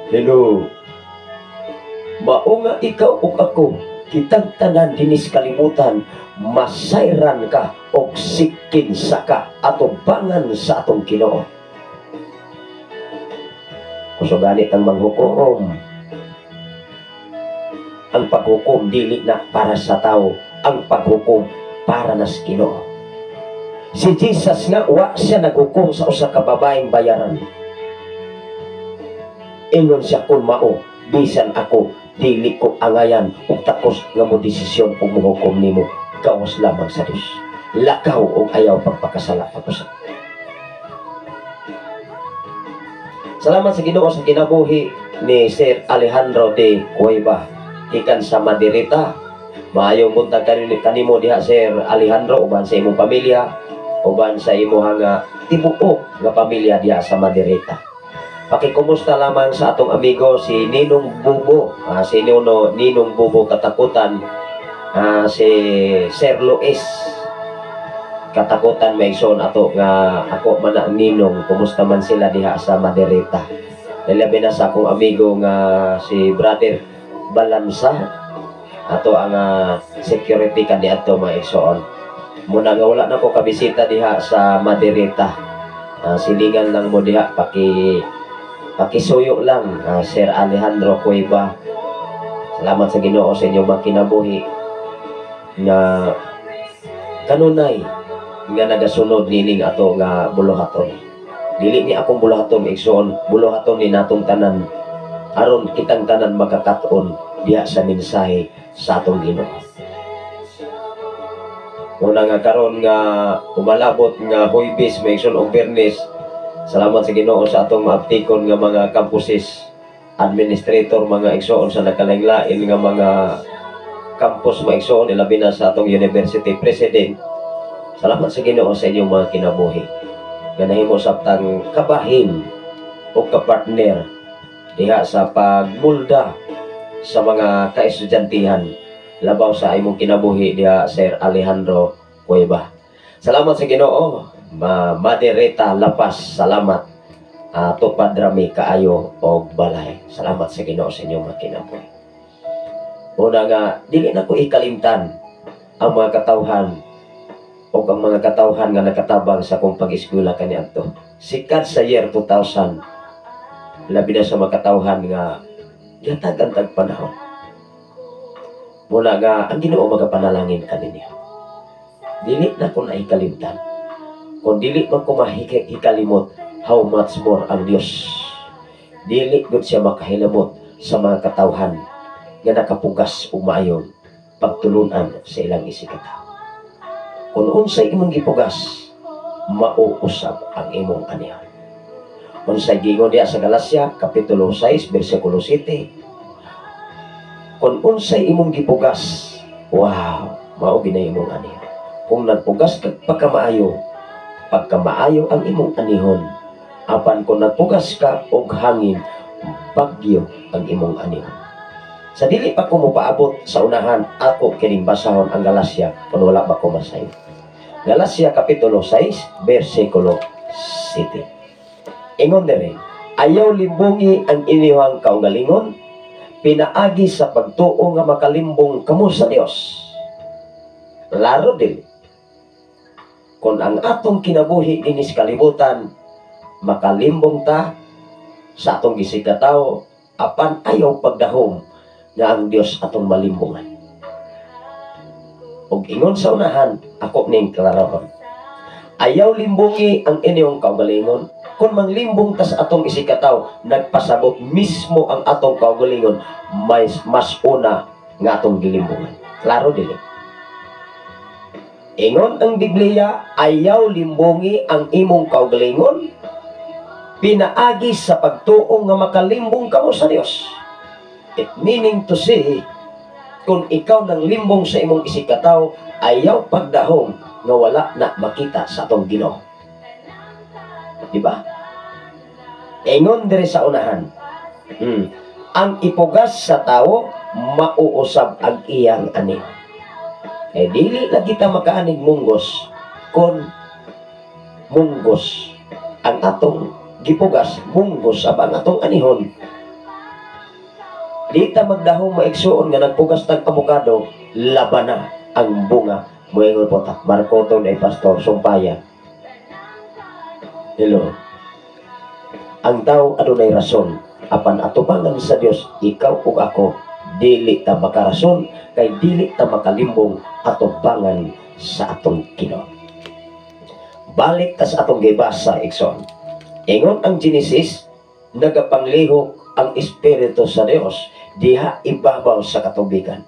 Hello. Mao nga ikaw ug ako, kitang tanan dinis kalibutan, masayran ka o sikinsa ka atubangan sa atong Ginoo. Kuso ganit ang manghukom. ang paghukom dili na para sa tao, ang paghukom para na sa Ginoo. Si Jesus nga wa siya naghukom sa usa ka babaeng bayaran. Ingon siya, kun mao bisan ako dili ko angayan ug takos nga mo desisyon ug mohukom nimo, gawas lamang sa Dios. Lakaw ug ayaw pagpakasala ako sa. Salamat sa Ginoo sa kinabuhi ni Sir Alejandro de Cueva ikan sa Maderita. Maayong buntag kanimo diha Sir Alejandro, uban sa imong pamilya, uban sa imong tibuok nga pamilya diha sa Maderita. Pakikumusta lamang sa atong amigo si Ninong Bubo, si Ninong Bubo Katakutan, si Sir Luis Katakutan Maison ato nga ako man ang ninong. Kumusta man sila diha sa Maderita. Labi na sa akong amigo nga si Brother Balansa ato ang security kadi ato Maison. Muna nga wala na ko kabisita diha sa Maderita. Silingan lang mo diha pakisuyo lang Sir Alejandro Cueva. Salamat sa Ginoo sa inyong mga kinabuhi nga kanunay nga nagasunod nining ato nga buluhaton. Dili ni akong buluhaton igsoon, buluhaton ni natong tanan aron kitang tanan magkakaton diha sa mensahe sa atong Ginoo. Muna nga karon nga umalabot nga Huwebes, Maison og Biyernes, salamat sa Ginoo sa atong maaptikon nga mga campuses, administrator, mga igsoon sa nakalain-lain nga mga campus maigsoon, ilabi na sa atong university president. Salamat sa Ginoo sa inyong mga kinabuhi. Nga nahimo sabtang kabahin o kapartner diha sa pagmulda sa mga kaestudyantihan labaw sa imong kinabuhi diha Sir Alejandro Cueva. Salamat sa Ginoo. Maderita Lapas, salamat. Tupad rami kaayo og balay. Salamat sa Ginoo sa inyong mga kinabuhi. Una nga, dili na ko ikalimtan ang mga katawhan o ang mga katawhan nga nakatabang sa kong pag-eskwela kaniadto. Sikat sa year 2000, labi na sa mga katawhan nga yatag ang panahon. Mula nga, ang Ginoo magapanalangin kaninyo. Dili na ko na ikalimtan. Kung dili man ko mahikalimot, how much more ang Dios. Dili gud siya makahilamot sa mga katawhan nga nakapugas umayon pagtulunan sa ilang isikataw. Kung unsay imong gipugas, mauusab ang imong anihan. Unsay giingon diha sa Galacia kapitulo 6 bersikulo 7. Kung unsay imong gipugas, wow, mao ginay imong anihan. Kung nagpugas ka pagkamaayo ang imong anihon. Apan kung nagpugas ka og hangin, bagyo ang imong anihon. Sa dili pa ko mopaabot sa unahan, ako kining basahon ang Galacia kung wala ba ko masayo. Galacia kapitulo 6 bersikulo 7. Ingon dere, ayaw limbungi ang inyong kaugalingon, pinaagi sa pagtuo nga makalimbong kamo sa Dios. Laro din, kung ang atong kinabuhi dinis kalibutan, makalimbong ta sa atong gisikataw, apan ayaw pagdahom nga ang Dios atong malimbungan. Og ingon sa unahan, ako ning klararon. Ayaw limbungi ang inyong kaugalingon. Kung manglimbong ta sa atong isikataw, nagpasabot mismo ang atong kaugalingon, mas una nga atong gilimbungan. Klaro din. Ingon ang Biblia, ayaw limbungi ang imong kaugalingon, pinaagi sa pagtuong nga makalimbong kamo sa Dios. It meaning to say, kung ikaw nang limbong sa imong isikataw, ayaw pagdahom nga wala na makita sa atong Ginoo. Diba? Ingon diri sa unahan, ang ipugas sa tao, mauusab ang iyang ani. Dili na kita makaanig munggos, kung munggos ang atong gipugas, munggos ang atong anihon. Di ta magdahong maigsuon nga nagpugas tag abukado, laban na ang bunga. Moingon po ta, Marcoton ay pastor, sumpaya. Hello. Ang tao adunay rason, apan atubangan sa Dios, ikaw ug ako, dili ta makarason, kay dili ta makalimbong atong pangan sa atong Ginoo. Balik ta sa atong gibasa, Ikson. Ingon ang Genesis, nagapanglihok ang Espiritu sa Dios diha ibabaw sa katubigan.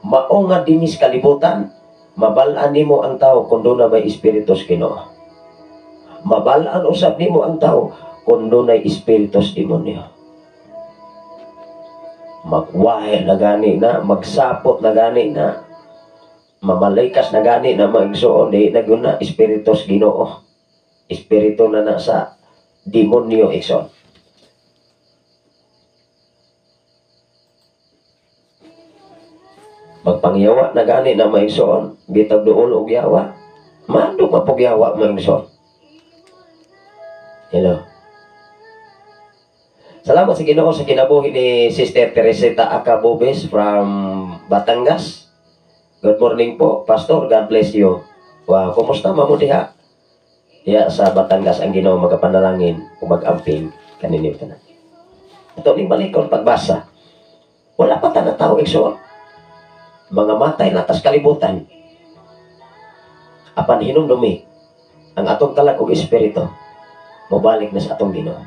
Mao nga dinis kalibutan, mabalaan nimo ang tao kung doon na may Espiritu sa Ginoo. Mabalaan usab nimo ang tao kung doon ay Espiritu sa demonyo. Magwahe na gani na, magsapot na gani na, mamalikas na gani na, magsuon di na guna Espiritu sa Ginoo. Espiritu na nasa demonyo, Ikson. Magpangyawa na gani na maigsoon, bitag duol og yawa, mandog mapugyawa maigsoon. Hello. Salamat sa Ginoo sa kinabuhi ni Sister Teresita Acabobes from Batangas. Good morning po, Pastor. God bless you. Wow, kumusta mo diha? Diha sa Batangas ang Ginoo magapanalangin o mag-amping kaninyo tanan. Ito ning balikon pagbasa. Wala pa ta na tao igsoon. Mga matay na tas kalibutan. Apan hinumdumi ang atong kalag og espiritu mobalik na sa atong Ginoo.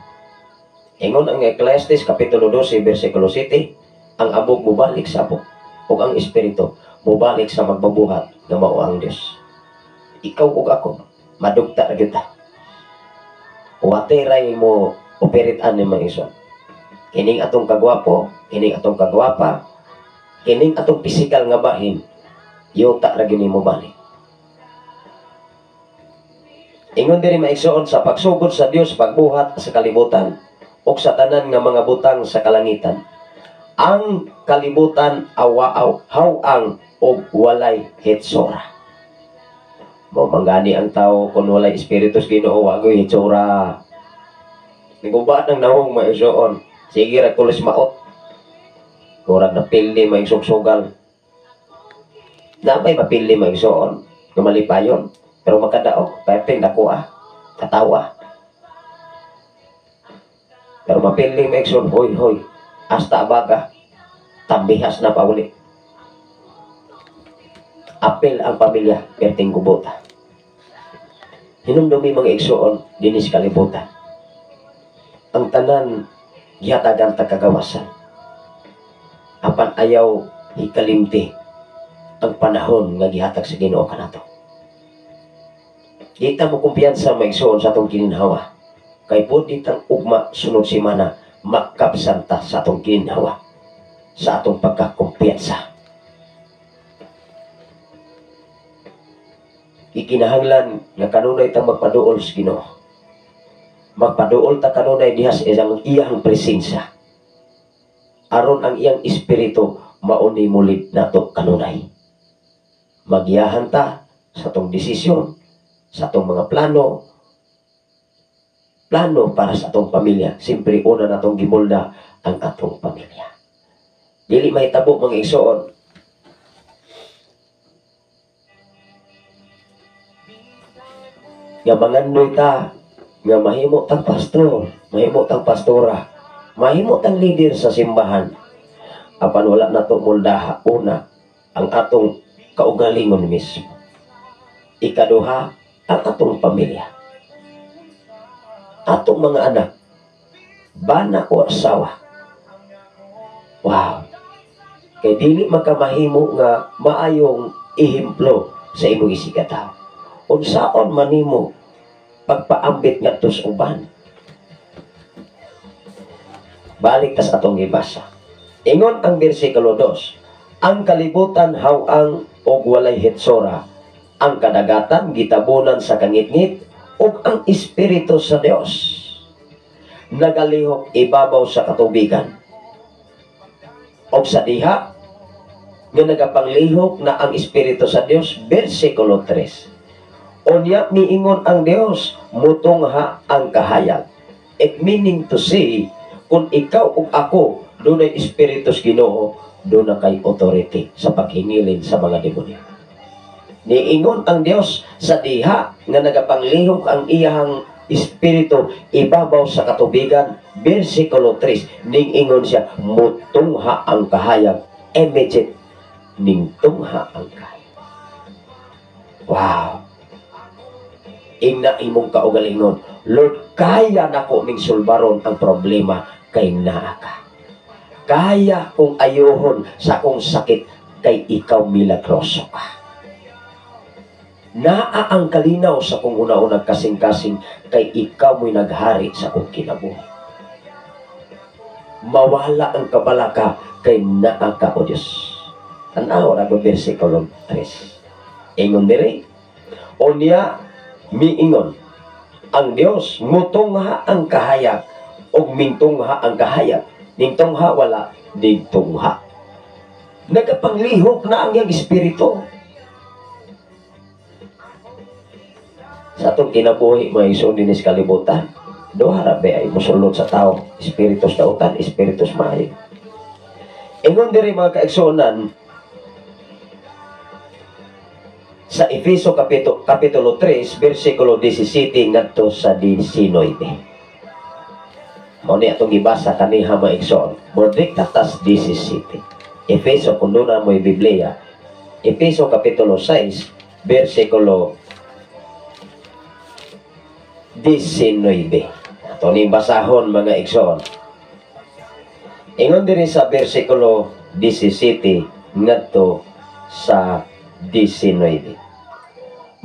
Ingon ang Ecclesiastes kapitulo 12 bersikulo 7, ang abog mobalik sa abog ug ang espiritu mobalik sa magbabuhat nga mao ang Dios. Ikaw ug ako madugta ra gyud ta. Wateray mo operitan ni mga iso. Kining atong kagwapo, kining atong kagwapa, kining atong pisikal nga bahin, yuta ra gyud mo balik. Ingon diri maigsoon sa pagsugod sa Dios pagbuhat sa kalibutan ug sa tanan nga mga butang sa kalangitan. Ang kalibutan awaaw, hawang ug walay hitsura. Mao manggani ang tao kun walay espiritu sa Ginoo wagoy hitsura. Niguba nang nawong maigsoon, sige ra kulis maot. Murag na pildi maigsusugal. Napay mapildi maigsoon, nga malipayon, pero makadaog, perting nakuha, katawa. Pero mapildi maigsoon, hoy, hasta abaga, tambihas na pauli. Apil ang pamilya, perting gubota. Hinumdumi mga igsoon, dinis kalibutan. Ang tanan, gihatagan takagawasan. Apan ayaw ikalimti ang panahon nga gihatag sa Ginoo kanato. Kita mo kumpiyansa maigsoon sa atong kininhawa. Kay pwede tang ugma sunod simana makapsanta sa atong kininhawa, sa atong pagkakumpiyansa. Ikinahanglan nga kanunay tang magpaduol sa Ginoo. Magpaduol ta kanunay diha sa iyang presensya. Aron ang iyang espiritu mauni mulid nato kanunay. Magiyahan ta sa atong desisyon, sa atong mga plano para sa atong pamilya. Siyempre una natong gimolda ang atong pamilya. Dili mahitabo mga igsoon. Nga mangandoy ta, nga mahimo tang pastor, mahimo tang pastora, mahimo tang leader sa simbahan. Apan wala nato moldaha una ang atong kaugalingon mismo. Ikaduha, ang atong pamilya. Atong mga anak, bana o asawa. Wow! Kay dili makamahimo nga maayong ihemplo sa imong isigataw. Unsaon man nimo pagpaambit ngadto sa uban. Balik tas atong gibasa. Ingon ang bersikulo 2, ang kalibutan hawang og walay hitsura, ang kadagatan gitabunan sa kangitngit ug ang espiritu sa Dios nagalihok ibabaw sa katubigan. Og sa diha nga nagapanglihok na ang espiritu sa Dios, bersikulo 3. Unya niingon ang Dios, mutungha ang kahayag. It meaning to say, kung ikaw ug ako dunay espiritu sa Ginoo, doon na kay authority sa paghingilin sa mga demonyo. Niingon ang Dios sa diha nga nagapanglihok ang iyang espiritu ibabaw sa katubigan. Versikulo 3, ning ingon siya, mutungha ang kahayag. Immediate, ning tungha ang kahayag. Wow! Ingna imong kaugalingon, Lord, kaya nako ning sulbaron ang problema kay naa ka. Kaya kong ayuhon sa akong sakit kay ikaw milagroso ka. Naa ang kalinaw sa kong una-unang kasing-kasing kay ikaw mo'y naghari sa akong kinabuhi. Mawala ang kabalaka kay naa ka, O Diyos. Tanaw na ko versikulo 3. Ingon diri, o niya miingon, ang Dios mutungha ang kahayag o mintungha ang kahayag. Ningtungha wala, digtungha. Nagapanglihok na ang iyang espiritu. Sa atong kinabuhi, mga iso din is kalibutan. Doha rabi ay musulod sa tao. Espiritus dautan, espiritus maayo. Ingon diri mga kaigsunan, sa Efeso kapitulo 3, versikulo 17 ngadto sa 19. Mao ni atong gibasa kaniha mga igsoon. Bordikta tas 17. Efeso kung doon na mo'y Biblia. Efeso kapitulo 6, versikulo 19. Ito ni basahon mga igsoon. Ingon diri sa versikulo 17 ngadto sa 19.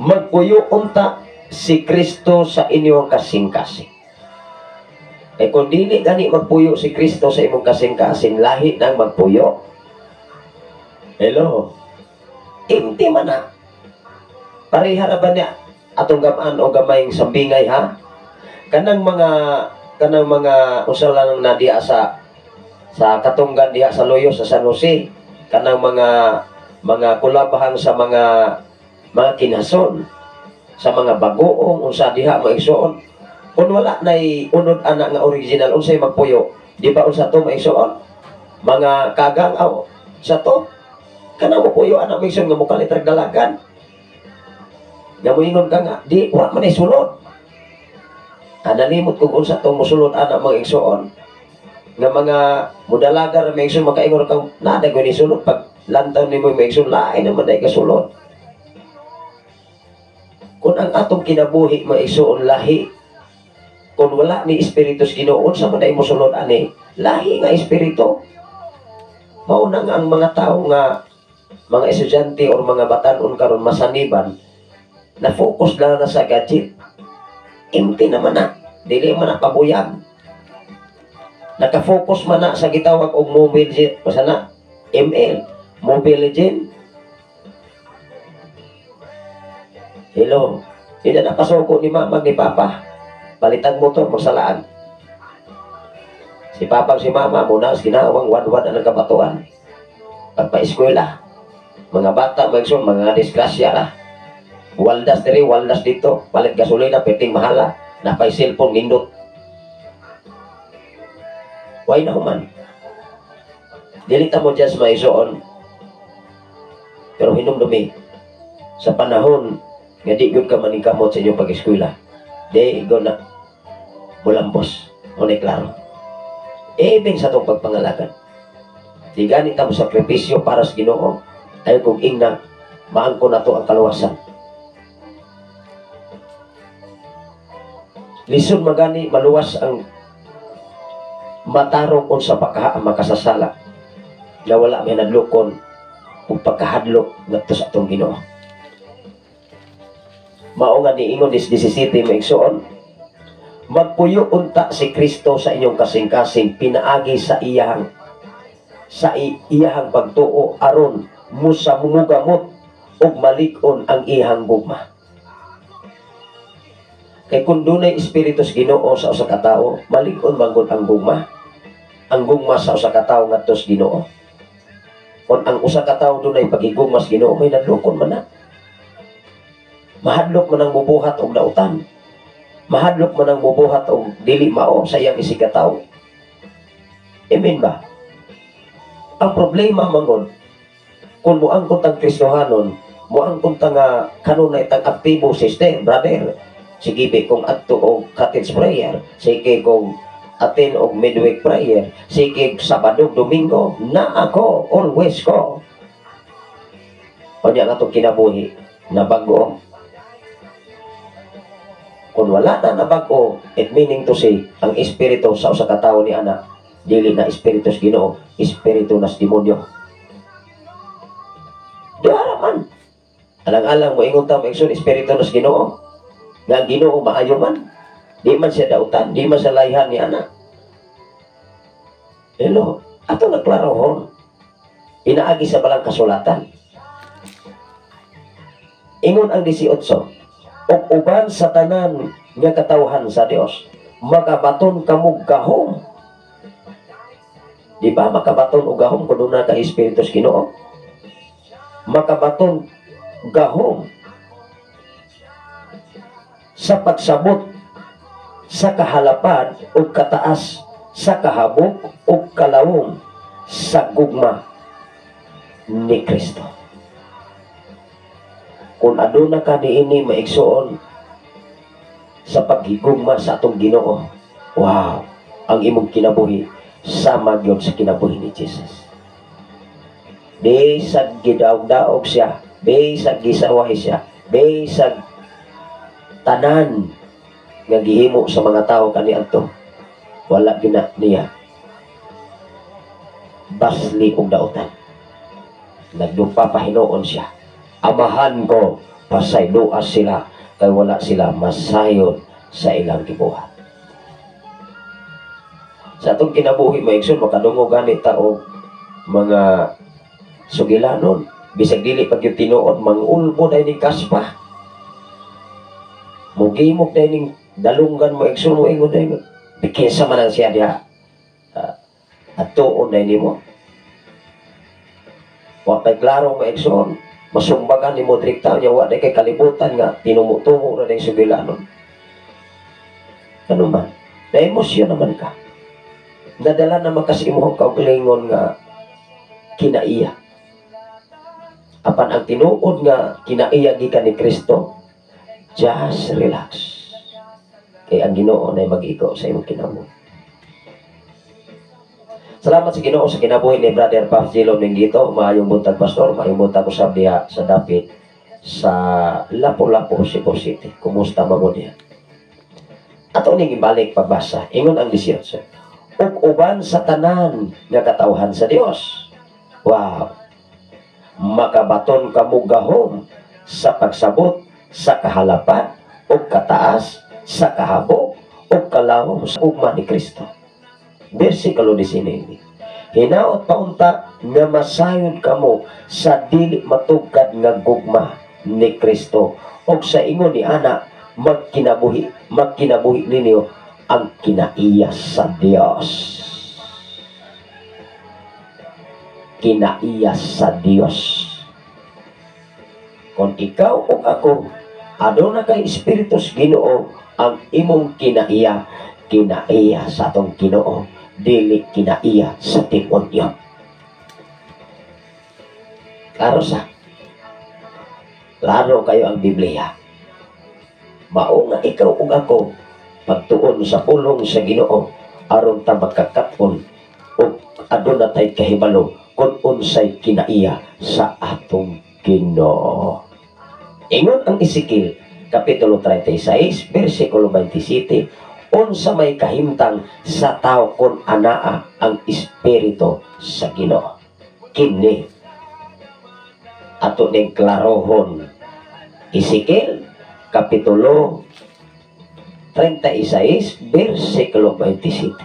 Magpuyo unta si Kristo sa inyong kasing-kasing. Eh kung dili gani magpuyo si Kristo sa imong kasing-kasing, lahi nang magpuyo. Hello? Hindi man na. Parihara ba niya atong gamaan o gamayng sambingay ha? Kanang mga usalan na diya sa katunggan diya sa Loyo sa San Jose. Kanang mga kulabahang sa mga kinason, sa mga bagoong unsa diha maigsuon. Kung wala na'y unod anak nga original, unsay magpuyo, di ba unsa to maigsuon? Mga kagangaw sa to. Kanang mo puyo anak maigsuon nga mo kalitrag dalagan. Nga mo ingon ka nga, di wa man ay sulod. Nalimot kung unsa to musulod anak maigsuon. Nga mga mudalagar maigsuon makaingon kang nada gyud ni sulod pag lantaw nimo maigsuon lain naman ay kasulod. Kung ang atong kinabuhi maigsuon lahi, kung wala ni espiritus Ginoo, sa man ay mosulod ani lahi nga espiritu. Mao na nga ang mga tao nga mga estudyante o mga batanon karon masaniban na focus lang na sa gadget. Empty naman na, dili man na pabuyag. Naka-focus man na sa gitawag og mobile legend, basta na ML, Mobile Legend. Hello, hindi na nakasuko ni mama ni papa. Balitang motor, magsalaan. Si papang si mama muna, ginawang wadwad ang kabatuan. Pagpa-eskwela, mga bata, mga disgrasya na. Waldas diri, waldas dito. Palit gasolina, peting mahala. Napay cellphone, nindot. Why na human? Dilita mo dyan sa maisuon. Pero hinumdumi. Sa panahon, nga di good ka maningkamot sa inyong pag-eskwela. Di, go na. Mulambos. Muna klaro. Even sa itong pagpangalagan. Di ganit mo sakripisyo para sa Ginoo. Ayaw kong ingna, maangko na to ang kaluwasan. Lisod magani, maluwas ang matarong kung sa makasasala. Na wala may nadlukon kung pagkahadlok na to sa itong Ginoo. Mao nga ni ingon 17 maigsuon, magpuyo unta si Kristo sa inyong kasing-kasing pinaagi sa iyahang pagtuo aron musa mumugamot ug malikon ang iyahang gugma. Kay kung dunay espiritus Ginoo sa usa ka tawo, malikon manggod ang gugma. Ang gugma sa usa ka tawo ngadto sa Ginoo. Kung ang usa ka tawo dunay pagigugma sa Ginoo, may nadlukon man na. Mahadlok man ang bubuhat og dautan. Mahadlok man ang bubuhat og dili mao sa iyang isigataw. Amen ba? Ang problema mangon, kung muangkot ang Kristohanon, muangkot nga kanunay tang aktibo sister, brother, sige kung adto og cottage prayer, sige kung atin og midweek prayer, sige Sabado, Domingo, na ako, always ko. O niya nga itong kinabuhi na bago. Kung wala na nabago, it meaning to say, ang espiritu sa usa ka tawo ni ana, dili na espiritu sa Ginoo, espiritu na sa demonyo. Dara man. Alang-alang mo ingon ta maigsoon espiritu na sa Ginoo. Nga Ginoo maayo man. Di man siya dautan, di man siya layhan ni ana. Hello, ato nagklarohon. Pinaagi sa balang kasulatan. Ingon ang 18, ug uban sa tanan nga katawhan sa Dios, makabaton kamog gahom. Di ba makabaton og gahom kuno na ka espiritu sa Ginoo? Makabaton gahom sa pagsabot sa kahalapad ug kataas sa kahabok ug kalawom sa gugma ni Kristo. Kung aduna ka niini maigsoon sa paghigugma sa atong Ginoo, wow, ang imong kinabuhi sama gyud sa kinabuhi ni Jesus. Bisag gidaog-daog siya, bisag gisaway siya, bisag tanan nga gihimo sa mga tao kaniadto, wala gina niya basli og daotan. Nagdumpa pa hinuon siya, amahan ko, pasayloas sila, kay wala sila masayon sa ilang gibuhat. Sa atong kinabuhi, maigsoon, makadungog ganit ta og mga sugilanon, bisag dili pag yung tinuod, mangulbo na ining kaspa. Mugimok na ining dalunggan mo, igsoon mo, ingon na ingon. Bikisa man ang siya diha. At tuon na ini mo. Wakay klaro mo, igsoon. Masumbagan ni mo drikta niya, wala kay kalibutan nga, tinumutungo na yung sugilanon. Ano man? Na-emosyon naman ka. Nadala naman kasi mo kaugalingon nga kinaiya. Apan ang tinuod nga kinaiya gikan ni Kristo, just relax. Kaya ang Ginoo na mag-iko sa imong kinabuhi. Salamat sa Ginoo sa kinabuhi ni Brother Puff Gilo Minggito. Maayong buntag pastor, maayong buntag usab diha sa dapit sa Lapu-Lapu, Cebu City. Kumusta mo niya? Ato ning ibalik pagbasa. Ingon ang 18. Ug uban sa tanan nga katawhan sa Dios. Wow. Makabaton kamog gahom sa pagsabot sa kahalapan ug kataas sa kahabog ug kalawom sa ugma ni Kristo. Versikulo 19. Hinaot paunta nga masayon kamo sa dili matugkad nga gugma ni Kristo ug sa ingon ni ana magkinabuhi ninyo ang kinaiya sa Dios. Kinaiya sa Dios. Kung ikaw o ako aduna kay Espiritu sa Ginoo, ang imong kinaiya sa atong Ginoo, dili kinaiya sa demonyo. Klaro sa? Klaro kayo ang Biblia. Mao nga ikaw ug ako pagtuon sa pulong sa Ginoo aron ta magkakapon ug aduna tay kahibalo kung unsay kinaiya sa atong Ginoo. Ingon ang Ezekiel kapitulo 36 versikulo 27, unsa may kahimtang sa tao kun anaa ang espiritu sa Ginoo. Kini ato ning klarohon. Ezekiel kapitulo 36 versikulo 27.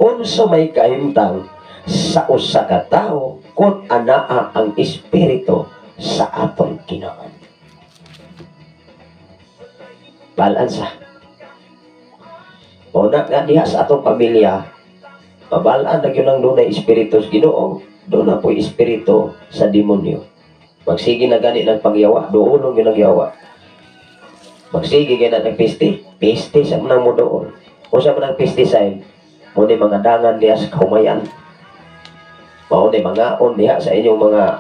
Unsa may kahimtang sa usa ka tawo kun anaa ang espiritu sa atong Ginoo. Balansa. Una nga diha sa atong pamilya, pabalaan na yun ang dunay espiritu sa Ginoo, doon na po espiritu sa demonyo. Magsige na gani ng pagyawa, doon yung nagyawa. Magsige gani ng piste sa manang mo doon. O sa manang pesticide, mo ni mga dangan diha sa kaumayan. Mao ni mga on diha sa inyong mga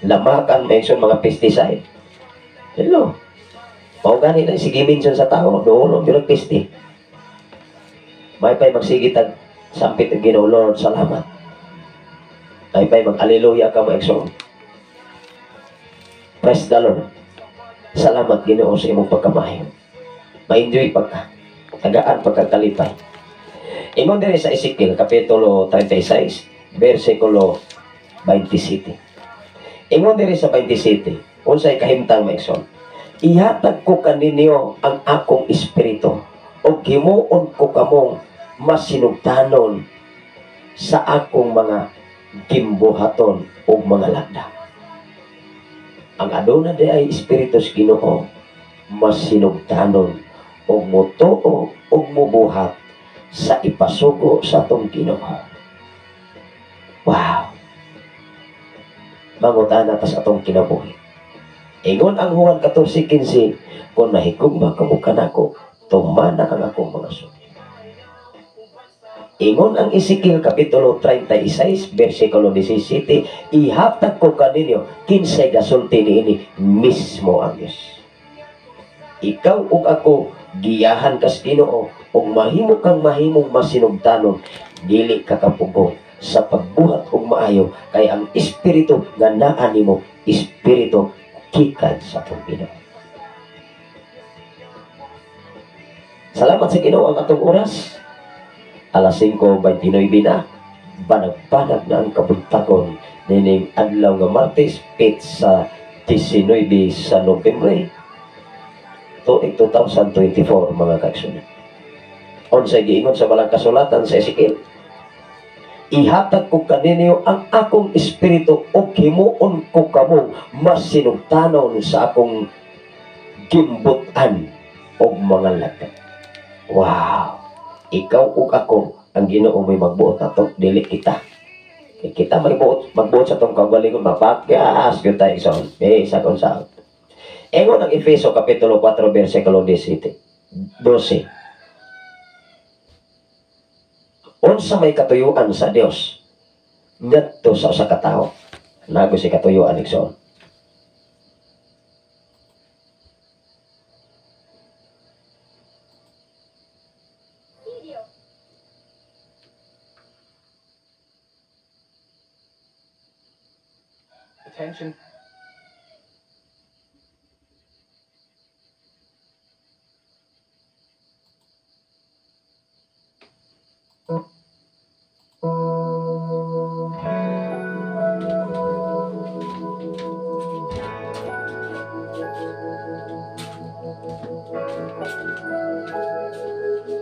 lamakan, mention mga pesticide. Hello. Mao gani na sige minsan sa tao doon pero piste. May pay magsigitag sampit ang Ginoo, Lord, salamat. May pay mag-aleluya ka maigsoon. Praise the Lord. Salamat Ginoo sa imong pagkamayo. Ma-enjoy pagka tagaan pagkakalipay. Ingon din sa Ezekiel kapitulo 36 versikulo 27. Ingon din sa 27 unsay kahimtang maigsoon. Ihatag ko kaninyo ang akong espiritu o himuon ko kamong masinugtanon sa akong mga gimbuhaton o mga lagda. Ang aduna di ay espiritus Ginoo masinugtanon o mutuo o mubuhat sa ipasugo sa atong Ginoo. Wow! Mangutana ta sa atong kinabuhi. Ingon ang Juan 14:15, kung mahigugma kamo kanako, tumana ang akong mga sugo. Ingon ang Ezekiel kapitulo 36 versikulo 17, ihatag ko kaninyo kinsay gasulti niini mismo ang Dios. Ikaw ug ako giyahan kas Ginoo ug mahimo kang mahimong masinugtanon dili ka kapugo sa pagbuhat ug maayo kay ang espiritu nga naa nimo espiritu gikan sa Ginoo. Salamat sa Ginoo ang atong oras. Alas 5:29 na, banag-banag na ang kabuntagon nining adlaw nga Martes, pit sa 19 sa Nobyembre, tuig 2024 mga kaigsunan. Unsay giingon sa balang kasulatan sa Ezekiel, ihatag ko kaninyo ang akong espiritu o himuon ko kamong masinugtanon sa akong gimbutan o mga lagda. Wow! Ikaw ug ako ang Ginoo may magbuot nato, dili kita. Kay kita may magbuot sa tong kagalingon mapakyas gyud tayo ison. Sa konsa. Ingon ang Efeso kapitulo 4 bersikulo 12. Unsa may katuyuan sa Dios ngadto sa usa ka tawo. Nago si katuyuan igsoon. Attention.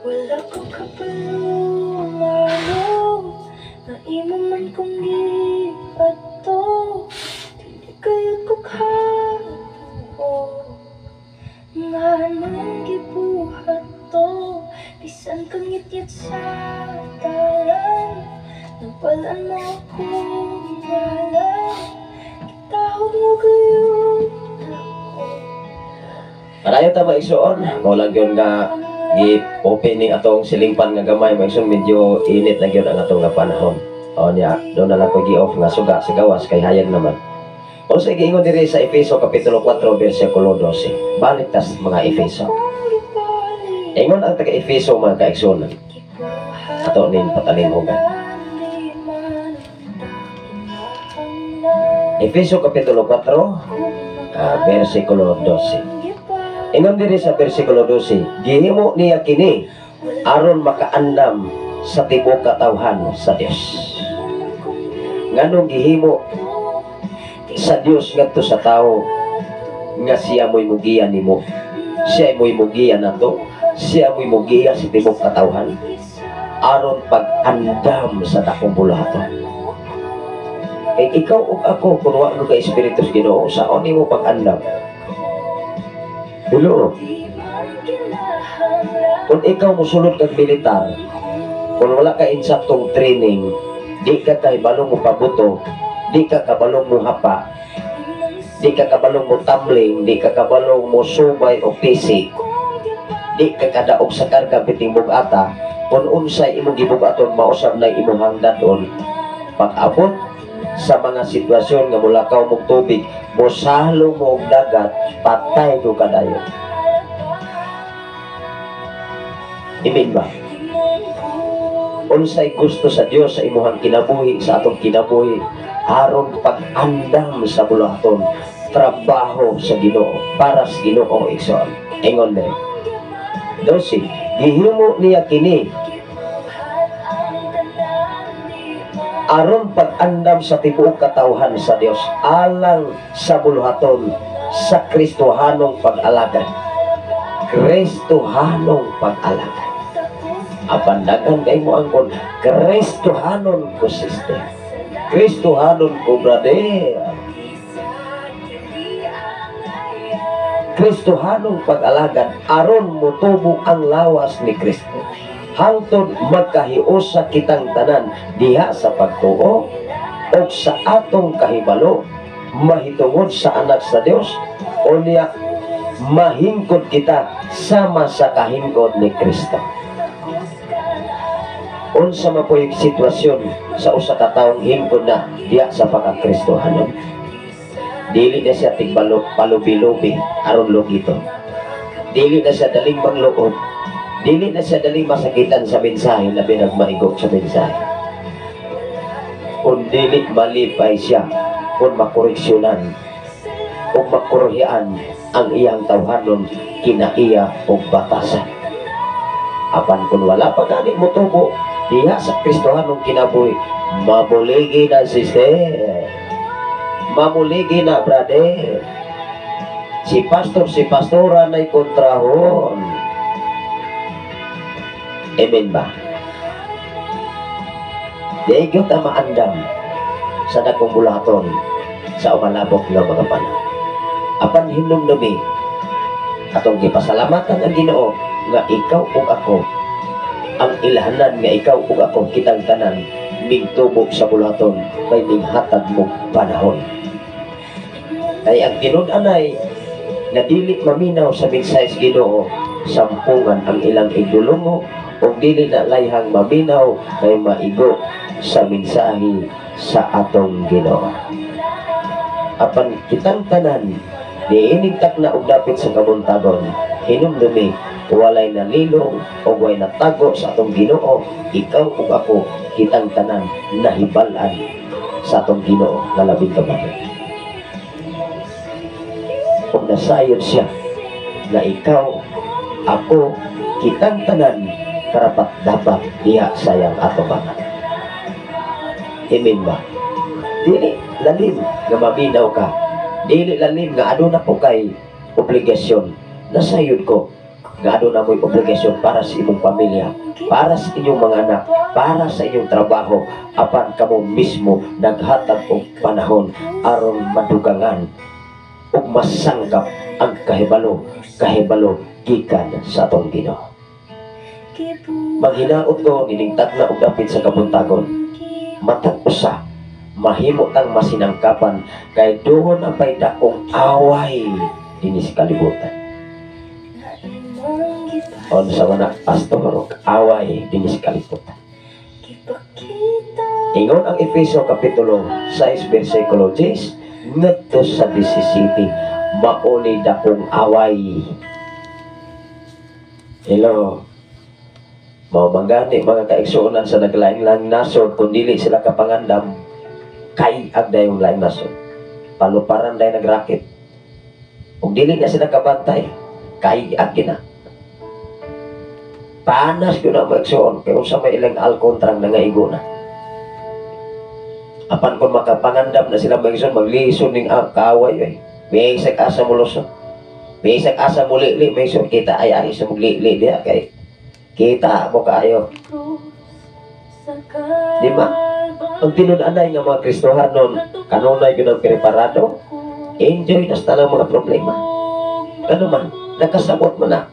Wala ko kapalumano na imo man kong giadto. Kaya ko kato nga nang gibuhat to, bisan kang ityat sa talan, napalan mo akong ngalan, kitahog mo gayon ako. Parayo ta maigsoon, mao lang yun nga gi-opening atong silingpan nga gamay, maigsoon medyo init na gyud ang atong nga panahon. O niya, doon na lang ko gi-off nga suga sa gawas kay hayag naman. O sa giingon diri sa Efeso kapitulo 4 bersikulo 12. Balik tas mga Efeso. Ingon ang taga Efeso mga kaigsunan. Ato ning patalinhugan. Efeso kapitulo 4 bersikulo 12. Ingon diri sa bersikulo 12, gihimo niya kini aron makaandam sa tibuok katawhan sa Dios. Nganong gihimo sa Dios ngadto sa tao nga siya mo'y mugian nimo, siya mo'y mugian nato, siya mo'y mugian sa tibuok katawhan aron pag-andam sa dakong bulaton. Kay ikaw ug ako kung wa ka espiritu sa Ginoo, saon nimo pag-andam? Dulo. Kung ikaw mosulod kag militar, kung wala ka insaktong training, di ka kay balong mo pabuto, di ka kabalong mo hapa, di ka kabalong mo tumbling, di ka kabalong mo subay o pisik, di ka kadaog sa karga biting bugata, kung unsay imong gibugaton mausab na imong hangdaton. Pag-abot sa mga sitwasyon nga mulakaw mong tubig, mosalo mo og dagat, patay do kadayon. Amen ba? Unsay gusto sa Dios sa imuhang kinabuhi, sa atong kinabuhi, aron pag-andam sa bulaton, trabaho sa Ginoo, para sa Ginoo igsoon. Ingon na. 12. Gihimo niya kini aron pag-andam sa tibuok katawhan sa Dios, alang sa buluhaton sa Kristohanong pag-alagad. Kristohanong pag-alagad. Apandagan kay mo angkon, Kristohanon ko sister, Kristohanon ko brother, Kristohanong pag-alagad aron motubo ang lawas ni Kristo, hangtod magkahiusa kitang tanan diha sa pagtuo o sa atong kahibalo, mahitungod sa anak sa Dios, o niya mahingkod kita sama sa kahingkod ni Kristo. Unsa mapoy sitwasyon sa usa ka taong hingkod na diya sa pagka-Kristohanon, dili na siya tigbalok palubi-lubi aron lugito, dili na siya daling mangluod, dili na siya daling masakitan sa mensahe na pinagmaigok sa mensahe, kung dili malipay siya, kung makoreksyonan o makurhian ang iyang tawhanon kinaiya o batasan. Apan kung wala pa gani motubo diha sa Kristohanong kinabuhi, mabuligi na sister, mamuligi na brother, si pastor si pastora na'y kontrahon. Amen ba? Di gyud ta maandam sa dakong bulaton sa umalabok nga mga panahon. Apan hinumdumi atong gipasalamatan ang Ginoo nga ikaw ug ako, ang ilahanan nga ikaw ug ako kitang tanan migtubok sa bulaton kay minghatag mo panahon. Kay ang tinud-anay nga dili maminaw sa mensahe sa Ginoo, sampungan ang ilang igdulungo o dili na layhang maminaw kay maigo sa mensahe sa atong Ginoo. Apan kitang tanan niining takna og dapit sa kabuntagon, hinumdumi walay nalilong o walay natago sa atong Ginoo, ikaw ug ako kitang tanan nahibal-an sa atong Ginoo nga labing kabahin. Kung nasayod siya na ikaw, ako, kitang tanan karapat dapat diha sayang ato banat. Amen ba? Dili lalim nga maminaw ka, dili lalim nga aduna po kay obligasyon, nasayod ko nga aduna mo'y obligasyon para sa imong pamilya, para sa inyong mga anak, para sa inyong trabaho, apan kamo mismo naghatag og panahon aron madugangan ug masangkap ang kahibalo gikan sa atong Ginoo. Maghinaot ko niningtag na og dapit sa kabuntagon, matag usa mahimo tang masinangkapan kay doon ang pay dakong away dinhi sa kalibutan. On sa mga pastor away dinhi sa kalibutan. Ingon ang Efeso kapitulo 6 bersikulo 10 ngadto sa 17, mauni dakong away. Hello. Mao manggani mga kaigsuonan sa naglain-laing nasod, kung dili sila kapangandam kay agday yung laing nasod. Paluparan day nagrakit. Kung dili na sila kabantay, kay agina. Panas yun ang maigsuon, kaya sa may ilang alkontrang nangaigo na. Apan kung makapangandam na sila maigsuon, maglison ng kaaway eh. May isang asa muloso. May isang asa muli-li, may isang kita ay sa muli-li diya kay kita mo kayo. Di ba? Ang tinud-anay nga mga Kristohanon, kanunay yun ang preparado, enjoy na sa mga problema. Ano man, nakasabot mo na.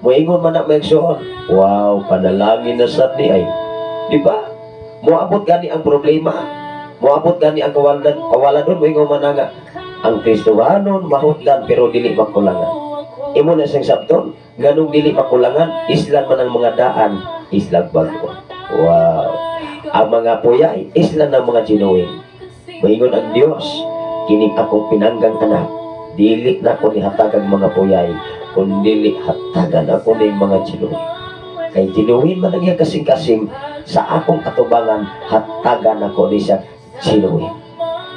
Muingon man na maigsuon, wow, panalangin na sad ni ay. Di ba? Muabot gani ang problema. Muabot gani ang kawaladon, muingon man na nga. Ang Kristohanon mahutdan pero dili makulangan. Imo na siyang sabton, ganong dili makulangan, islan man ang mga daan, islang bago. Wow. Ang mga puyay, islan ng mga ginuwin. Moingon ang Dios, kining akong pinanggang anak, Dili na ko ni hatagang mga puyay, kundi hatagan ako ng mga ginuwi. Kay ginuwi man ang kasing-kasing sa akong katubangan, hatagan ako ni siya ginuwi.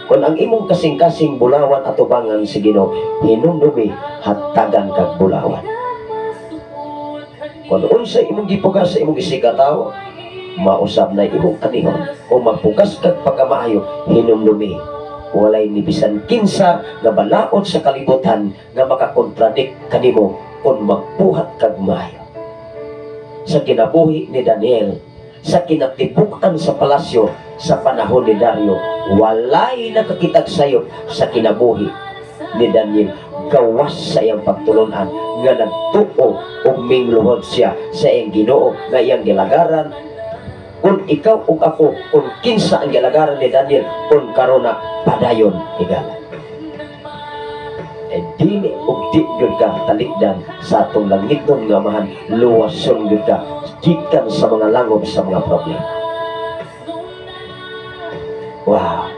Kung ang imong kasing-kasing bulawan atubangan si Ginoo, hinumdumi hatagan kag bulawan. Kung unsa imong gipugas sa imong isigataw, mausab na imong anihon. Kung magpugas kag pagkamaayo, hinumdumi. Walay ni bisan kinsa nga balaod sa kalibutan nga makakontradik kanimo kung magbuhat kag maayo. Sa kinabuhi ni Daniel, sa kinatibukan sa palasyo sa panahon ni Dario, walay nakakitag sayo sa kinabuhi ni Daniel. Gawas sa iyang pagtulunan nga nagtuo o mingluhod siya sa iyang Ginoo nga iyang gilagaran. Kung ikaw o ako, kung kinsa ang gilagaran ni Daniel, kung karon na padayon higala. E dili o di gyud ka talikdan sa atong langitnon nga mahan, luwason gyud ka gikan sa mga langob sa mga problema. Wow!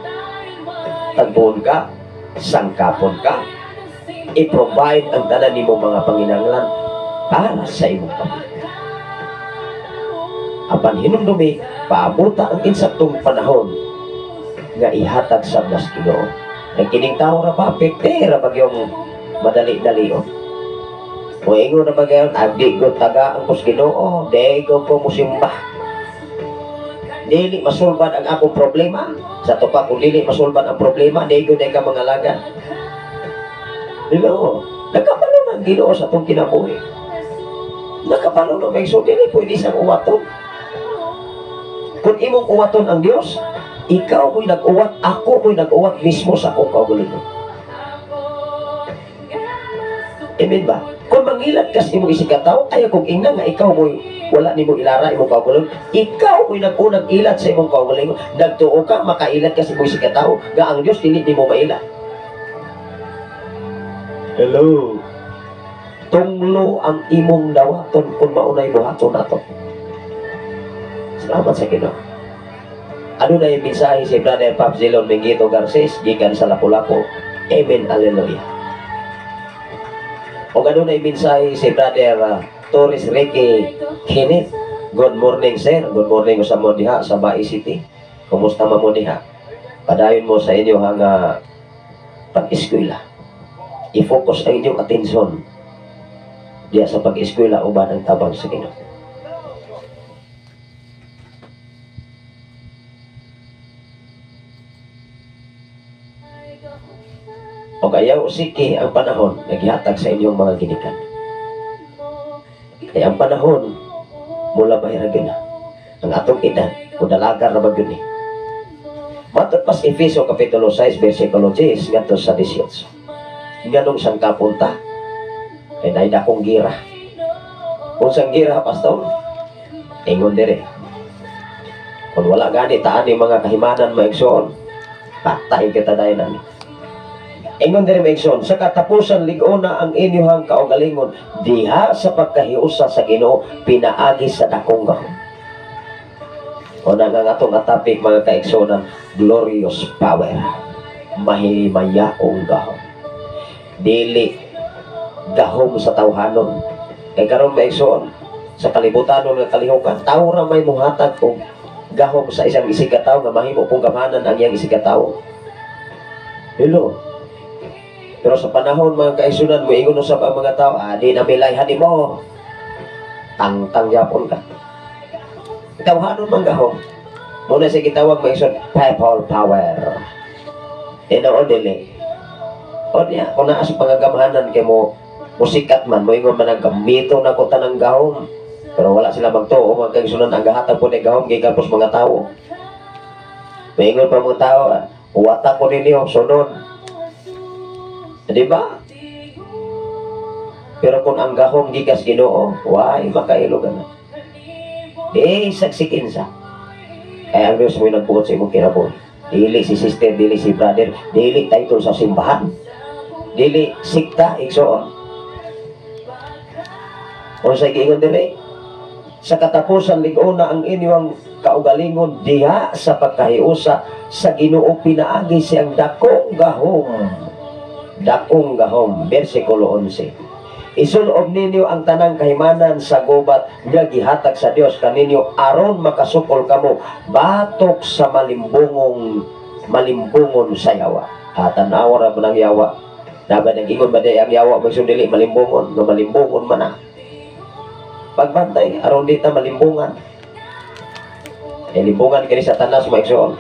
Tagbuon ka, sangkapon ka, i-provide ang tanan nimo mga panginahanglan para sa imong pamilya. Apan hinumdumi, paabuta ang insaktong panahon nga ihatag sa nas Ginoo. Ang kining tao ra papekte ra bagyong madali-dali o. O ingon na bagay, abdi ko taga ang kus Ginoo, de ko po musimba. Dili masulban ang akong problema. Sa tupa kung dili masulban ang problema, de ko ka mangalagan. Ginoo, nagkapalo ng Ginoo sa itong kinabuhi. Nagkapalo ng may so, dili pwede siyang uwaton. Kung imong uwaton ang Dios, ikaw mo'y nag-uwat, ako mo'y nag-uwat mismo sa akong kaugalingon. Amen ba? Kung mangilat ka sa imong isigataw, ayaw kong ina nga ikaw mo'y wala ni mo ilara imong kaugalingon, ikaw mo'y nag-unang ilat sa imong kaugalingon, nagtuo ka, makailat ka sa imong isigataw, nga ang Dios dili ni mo mailat. Hello. Tunglo ang imong dawaton kung maunay buhaton nato. Salamat sa Ginoo. Ano na yung mensahe si Brother Pap Zilon Mengito Garces gikan sa Lapu-Lapu? Amen, hallelujah. O ano na yung mensahe si Brother Torres Ricky Kenneth? Good morning, sir. Good morning sa mo diha sa Bai City. Kumusta mo diha? Padayon mo sa inyo hang pag-eskwela. I-focus ang inyong atensyon diya sa pag-eskwela uban ang tabang sa Ginoo. O kaya usiki ang panahon naghihatag sa inyong mga ginikan. Kaya ang panahon mula mahiragin na ang atong edad o dalagar na bagyo ni. Matod pas Efeso Kapitulo 6 versikulo 10 ngadto sa 18. Nganong sang kapunta kay naay dakong gira. Unsang gira, pastor? Ingon dire. Kung wala gani taan ni mga kahimanan maigsoon, patay kita dayon nami. Ingon dire maigsoon, sa katapusan lig-ona ang inyong kaugalingon diha sa pagkahiusa sa Ginoo pinaagi sa dakong gahom. O na nga atong topic mga kaigsoon, glorious power, mahimayaong gahom. Dili gahom sa tawhanon. Kay karon maigsoon sa kalibutanon nga kalihukan, tawo ra may muhatag og gahom sa isang isigataw nga mahimo pong gamanan ang iyang isigataw. Hello. Pero sa panahon mga kaigsunan mo ingon usab ang mga tao, di na milayhan mo. Tangtang yapon ka. Tawhanon man gahom. Muna sa gitawag maigsoon people power. Ino dili. O niya, kung naa sa pangagamahanan kay mo musikat man, mo ingon man ang gamito na ko tanang gahom. Pero wala sila magtuo, mga kaigsunan ang gahatag po ni gahom gikan pos mga tao. Maingon pa mga tao, uwata ko ninyo, sunod. Di ba? Pero kung ang gahom gikas Ginoo, why makailo ka na? Di saksikin sa. Kaya ang Diyos mo'y nagbuot sa imong kinabuhi. Dili si sister, dili si brother, dili title sa simbahan, dili sikta, igsoon. O sa giingon dili, sa katapusan lig-una ang inyong kaugalingon diha sa pagkahiusa sa Ginoo pinaagi siyang dakong gahom. dakong gahom, bersikulo 11. Isulob ninyo ang tanang kahimanan sa gubat nga gihatag sa Dios kaninyo aron makasukol kamo batok sa malimbungon sa yawa. Tanawa ra mo ng yawa. Dapat nag-ingon ba ang yawa magsundili malimbungon, no malimbungon man na. Pagbantay aron dita malimbungan. Limbungan kini sa tanas maigsoon.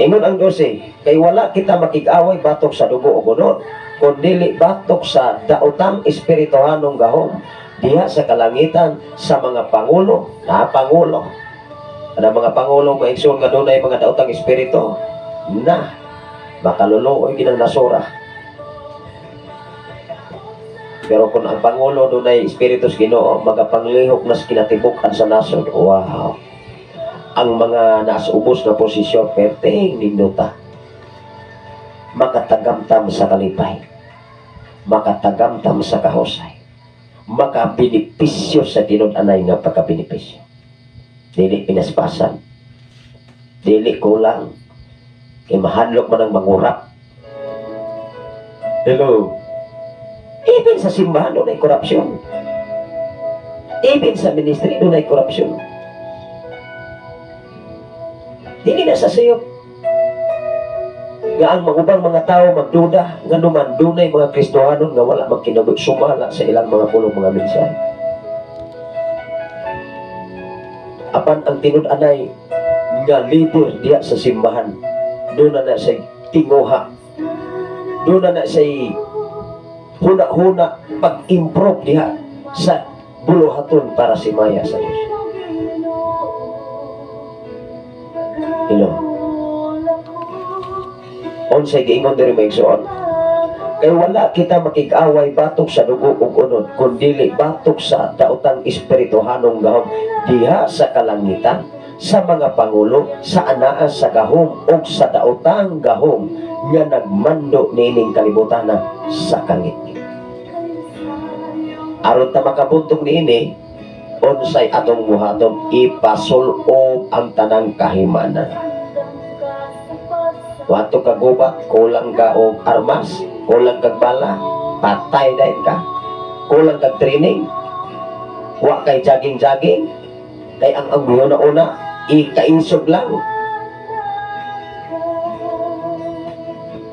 Ingon ang 12, kay wala kita makig-away batok sa dugo o gunod, kundi batok sa daotang espirituhanong gahom diha sa kalangitan sa mga pangulo, Ano mga pangulo maigsoon nga dunay mga daotang espiritu na makaluluoy ginang nasura. Pero kung ang pangulo dunay espiritus Ginoo, magapanglihok nas kinatibukan sa nasod. Wow! Ang mga nasa ubos na posisyon, perting ninduta. Makatagamtam sa kalipay. Makatagamtam sa kahusay. Makabinipisyo sa tinud-anay nga pagkabinipisyo. Dili pinaspasan. Dili kulang. Kay mahadlok man ang mangurap. Hello? Even sa simbahan doon ay korupsyon. Even sa ministry doon ay korupsyon. Hindi na sa sayop. Nga ang magubang mga tao magduda, nga naman doon ay mga Kristohanon nga wala magkinabot sumala sa ilang mga pulong mga mensahe. Apan ang tinud-anay nga leader diya sa simbahan, doon na sa tinguha, doon na sa huna-huna pag-improve diha sa buluhaton para si Maya sa Diyos. Hello? Unsay giingon diri maigsoon, kay wala kita makig-away batok sa dugo ug unod, kundi batok sa daotang espirituhanong gahom diha sa kalangitan, sa mga pangulo, sa anaa sa gahom ug sa daotang gahom nga nagmando niining kalibutan sa kangit. Aron ta makabuntong niini, unsay atong buhaton, ipasulob ang tanang kahimanan. Wato ka gubat, kulang ka og armas, kulang kag bala, patay dayon ka. Kulang kag training, wa kay jogging-jogging, kay ang una ikainsog lang.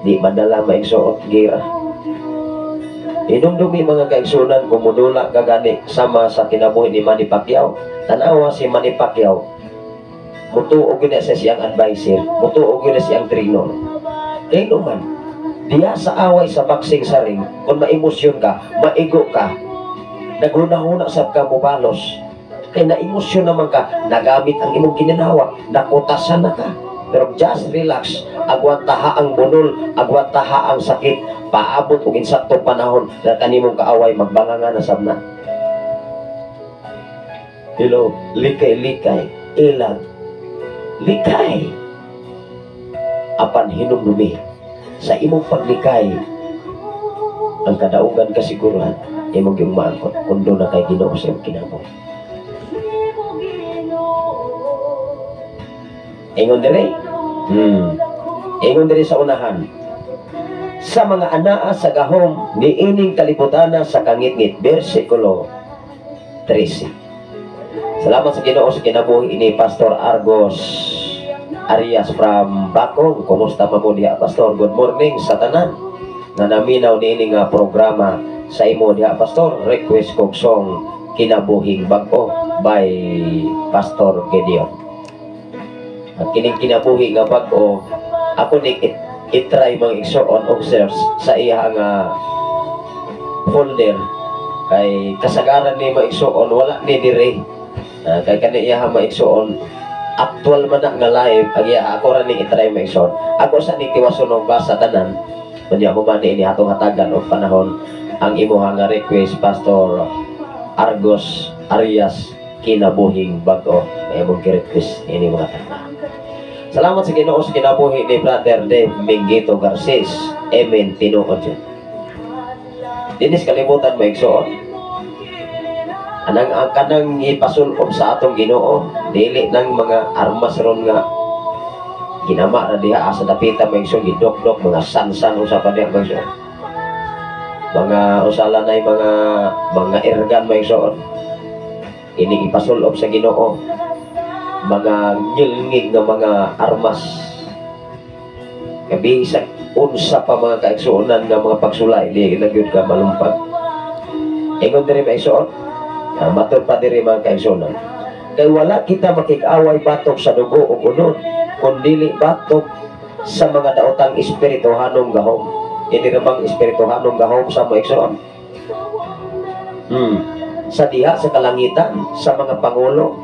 Di madala maigsuot gira. Inumdumi mga kaigsunan kumudula kagani sama sa kinabuhi ni Manny Pacquiao. Tanawa si Manny Pacquiao, mutuog na sa siyang advisor, mutuog na siyang trainer. Kaya naman, diya sa away sa boxing sa ring, kung maemosyon ka, maigo ka, naghuna-huna sa ka mubalos, kaya na-emosyon naman ka, nagamit ang imong ginanawa, nakutasan na ka. Pero just relax, agwantaha ang bunol, agwantaha ang sakit, paabot og insakto panahon na kanimong kaaway magbanganga na sabna. Hello, likay-likay, ilag, likay. Apan hinumdumi sa imong paglikay, ang kadaugan kasiguruhan, imong yung maangkot, kundo na kay Ginoo sa imong kinabuhi. Ingon dire, ingon dire sa unahan, sa mga anaa sa gahom ni ining kalibutana sa kangit-ngit, bersikulo 13. Salamat sa Ginoo sa kinabuhi ini Pastor Argos Arias from Bacong. Kumusta pa mo diha, Pastor? Good morning sa tanan na naminaw ni ining programa sa imo diha, Pastor. Request kog song Kinabuhing Bag-o by Pastor Gideon. At kining kinabuhi nga bag-o, ako ni itry mga igsoon og search sa iya nga folder, kay kasagaran ni maigsoon wala ni dire. Kay kani iya maigsoon actual man na nga live, ang iya ako ra ni itry maigsoon. Ako sa ni tiwasunog basa tanan, unya mo man ini atong hatagan og panahon ang imuha nga request, Pastor Argos Arias, Kinabuhing Bag-o. May mong request ini mga tanan. Salamat sa Ginoo sa kinabuhi ni Brother Dave Mingito Garces. Amen. Tinuod yun. Dinis kalimutan mo igsoon. Anang ang kanang ipasulob sa atong Ginoo, dili ng mga armas ron nga ginama na diha asa dapita mo igsoon, gidok-dok mga sansan usa pa diha mo igsoon. mga usala na mga ergan may igsoon. Ini ipasulob sa Ginoo. Mga ngilngig nga mga armas. Kabisag unsa pa mga kaigsuonan nga mga pagsulay, di nagyud ka malumpag. Ingon diri maigsoon. Matod pa diri mga kaigsuonan. Kay wala kita makig-away batok sa dugo o unod, kundi batok sa mga daotang espirituhanong gahom. Hindi namang espirituhanong gahom sa mga igsoon. Sa diha sa kalangitan, sa mga pangulo,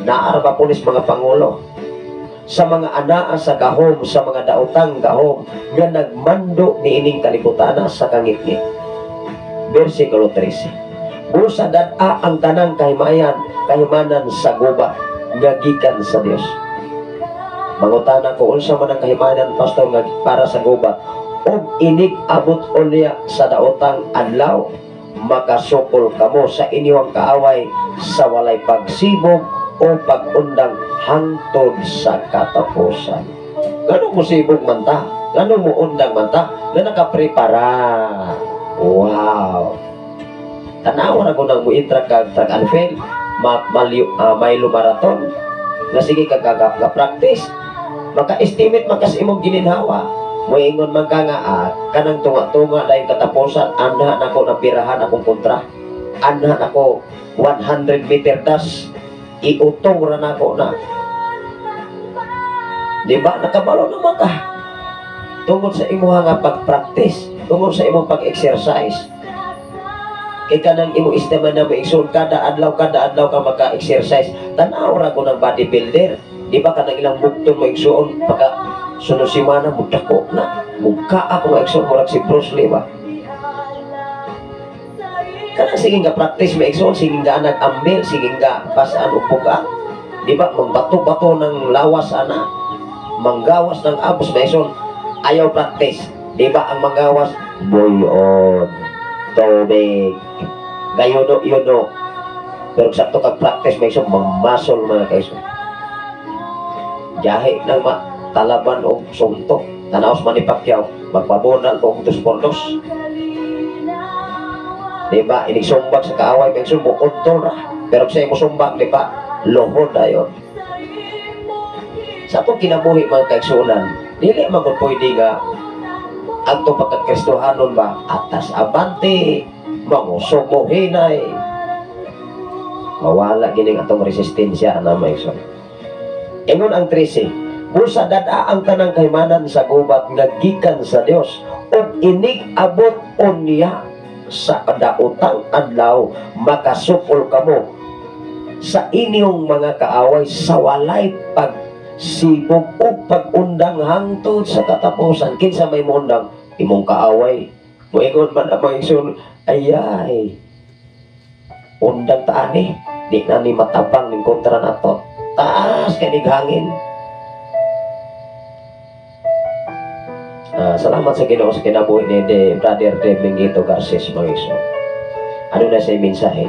naarba pulis mga pangulo, sa mga anaa sa gahom, sa mga daotang gahom, nga nagmando ni ining kalibutana sa kangitngit. Versikulo 13. Busa dad-a ang tanang kahimanan sa gubat, nga gikan sa Dios. Mangutana ko unsa man ang kahimanan, pastor, nga para sa gubat, og inig abot unya sa daotang adlaw, makasukol kamo sa inyong kaaway sa walay pagsibog o pag-undang hangtod sa katapusan. Ganong mo sibog man ta? Ganong mo undang man ta? Na nakaprepara. Wow! Tanawa na ko nang muintra kag track and field, Milo Marathon, na sige kag-practice, maka-estimate makas imong gininhawa. Moingon man ka nga, kanang tunga-tunga dahil katapusan, anha na ko napirahan akong kontra. Anha na ko 100 meter dash, iutong ra na ko na. Diba? Nakabalo naman ka. Tungod sa imo nga pag-practice, tungod sa imong pag-exercise. Kay kanang imo istima na maigsoon, kada adlaw ka maka-exercise. Tanaw ra ko ng bodybuilder. Diba kanang ilang bugton maigsoon, pagka sunod simana, mudako na. Mugka ako maigsoon, murag si Bruce Lee ba? Kanang sige nga practice maigsoon, sige nga nag-ambil, sige nga pasaan upuga. Diba? Magbato-bato ng lawas ana. Manggawas ng abos maigsoon, ayaw practice. Diba ang manggawas? Buyon, tubig, gayuno-yuno. Pero sakto kag practice maigsoon, mangmasol mga kaigsoon. Jahe ng talaban o suntok, tanaos manipakyaw, magpabonal o 2x2. Diba? Inigsumbag sa kaaway, may sumukontol ra. Pero sa imo sumbag, diba? Lohod na yun. Sa itong kinabuhi mga kaigsunan, dili magod pwede nga ang itong pagkakristohanon ba, atas abante, mangusog mo hinay. Mawala gining atong resistensya na may son. Ingon ang 13, busa dad-a ang tanang kahimanan sa gubat nga gikan sa Dios, ug inig abot unya sa daotang adlaw, makasupol kamo sa inyong mga kaaway sa walay pagsibog o pag-undang hangtod sa katapusan. Kinsa may mundang imong kaaway, moingon man ang mga igsoon, ayay undang taani, di na ni matapang ning kontra nato, taas kanig hangin. Salamat sa Ginoo sa kinabuhi ni Brother Mingito Garces mga igsoon. Ano na siya mensahe?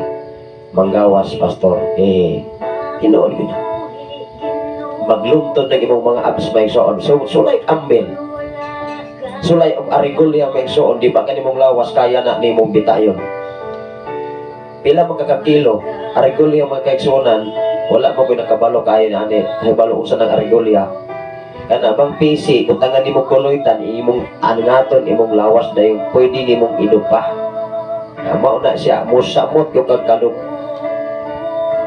Manggawas, pastor, tinuod yun. Magluntod na imong mga abs mga igsoon. Sulay ambil, sulay ang arigulya mga igsoon, di ba kanimong lawas kaya na nimong bitayon. Pila magkakakilo arigulya mga kaigsuonan, wala mo pinakabalo kaya na ani kahibalo usa ng arigulya. Kana bang PC, utangan nimo kuloytan, imong angaton, imong lawas na yung pwede nimong inupa. Mao na siya, musamot yung kagkalog.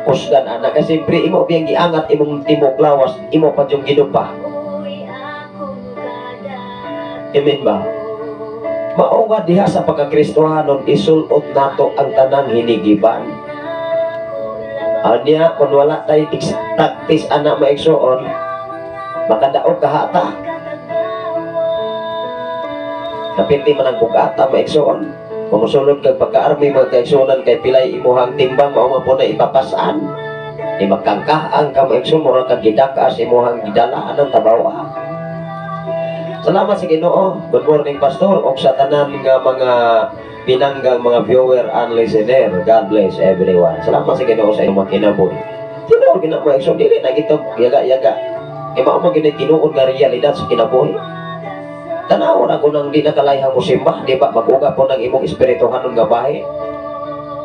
Kusgan anak, kasi siyempre imo biyang giangat imong timok lawas, imo pa yung ginupa. Amen ba? Mao nga diha sa pagkakristohanon, isulot nato ang tanang hinigiban. Anya, kung wala tayo practice anak maigsoon, makadaog kahata. Kapinti man ang bugata maigsoon. Kung musulod kag pagka-army mga kaigsuonan kay pilay imuhang timbang, mao man po na ipapasaan. Di magkangkaang ka maigsoon, mura kag gidakas imuhang gidalaan ng tabawa. Salamat sa Ginoo. Good morning, pastor, og sa tanan nga mga pinanggang mga viewer and listener. God bless everyone. Salamat sa Ginoo sa inyong kinabuhi. Tinuod gina maigsoon, dili na gitog yaga-yaga. Mao mo gini tinuod nga realidad sa kinabuhi. Tanawon ako nang di nakalayha mo simba, di ba? Mag-uga po ng imong espirituhan ng gabahe.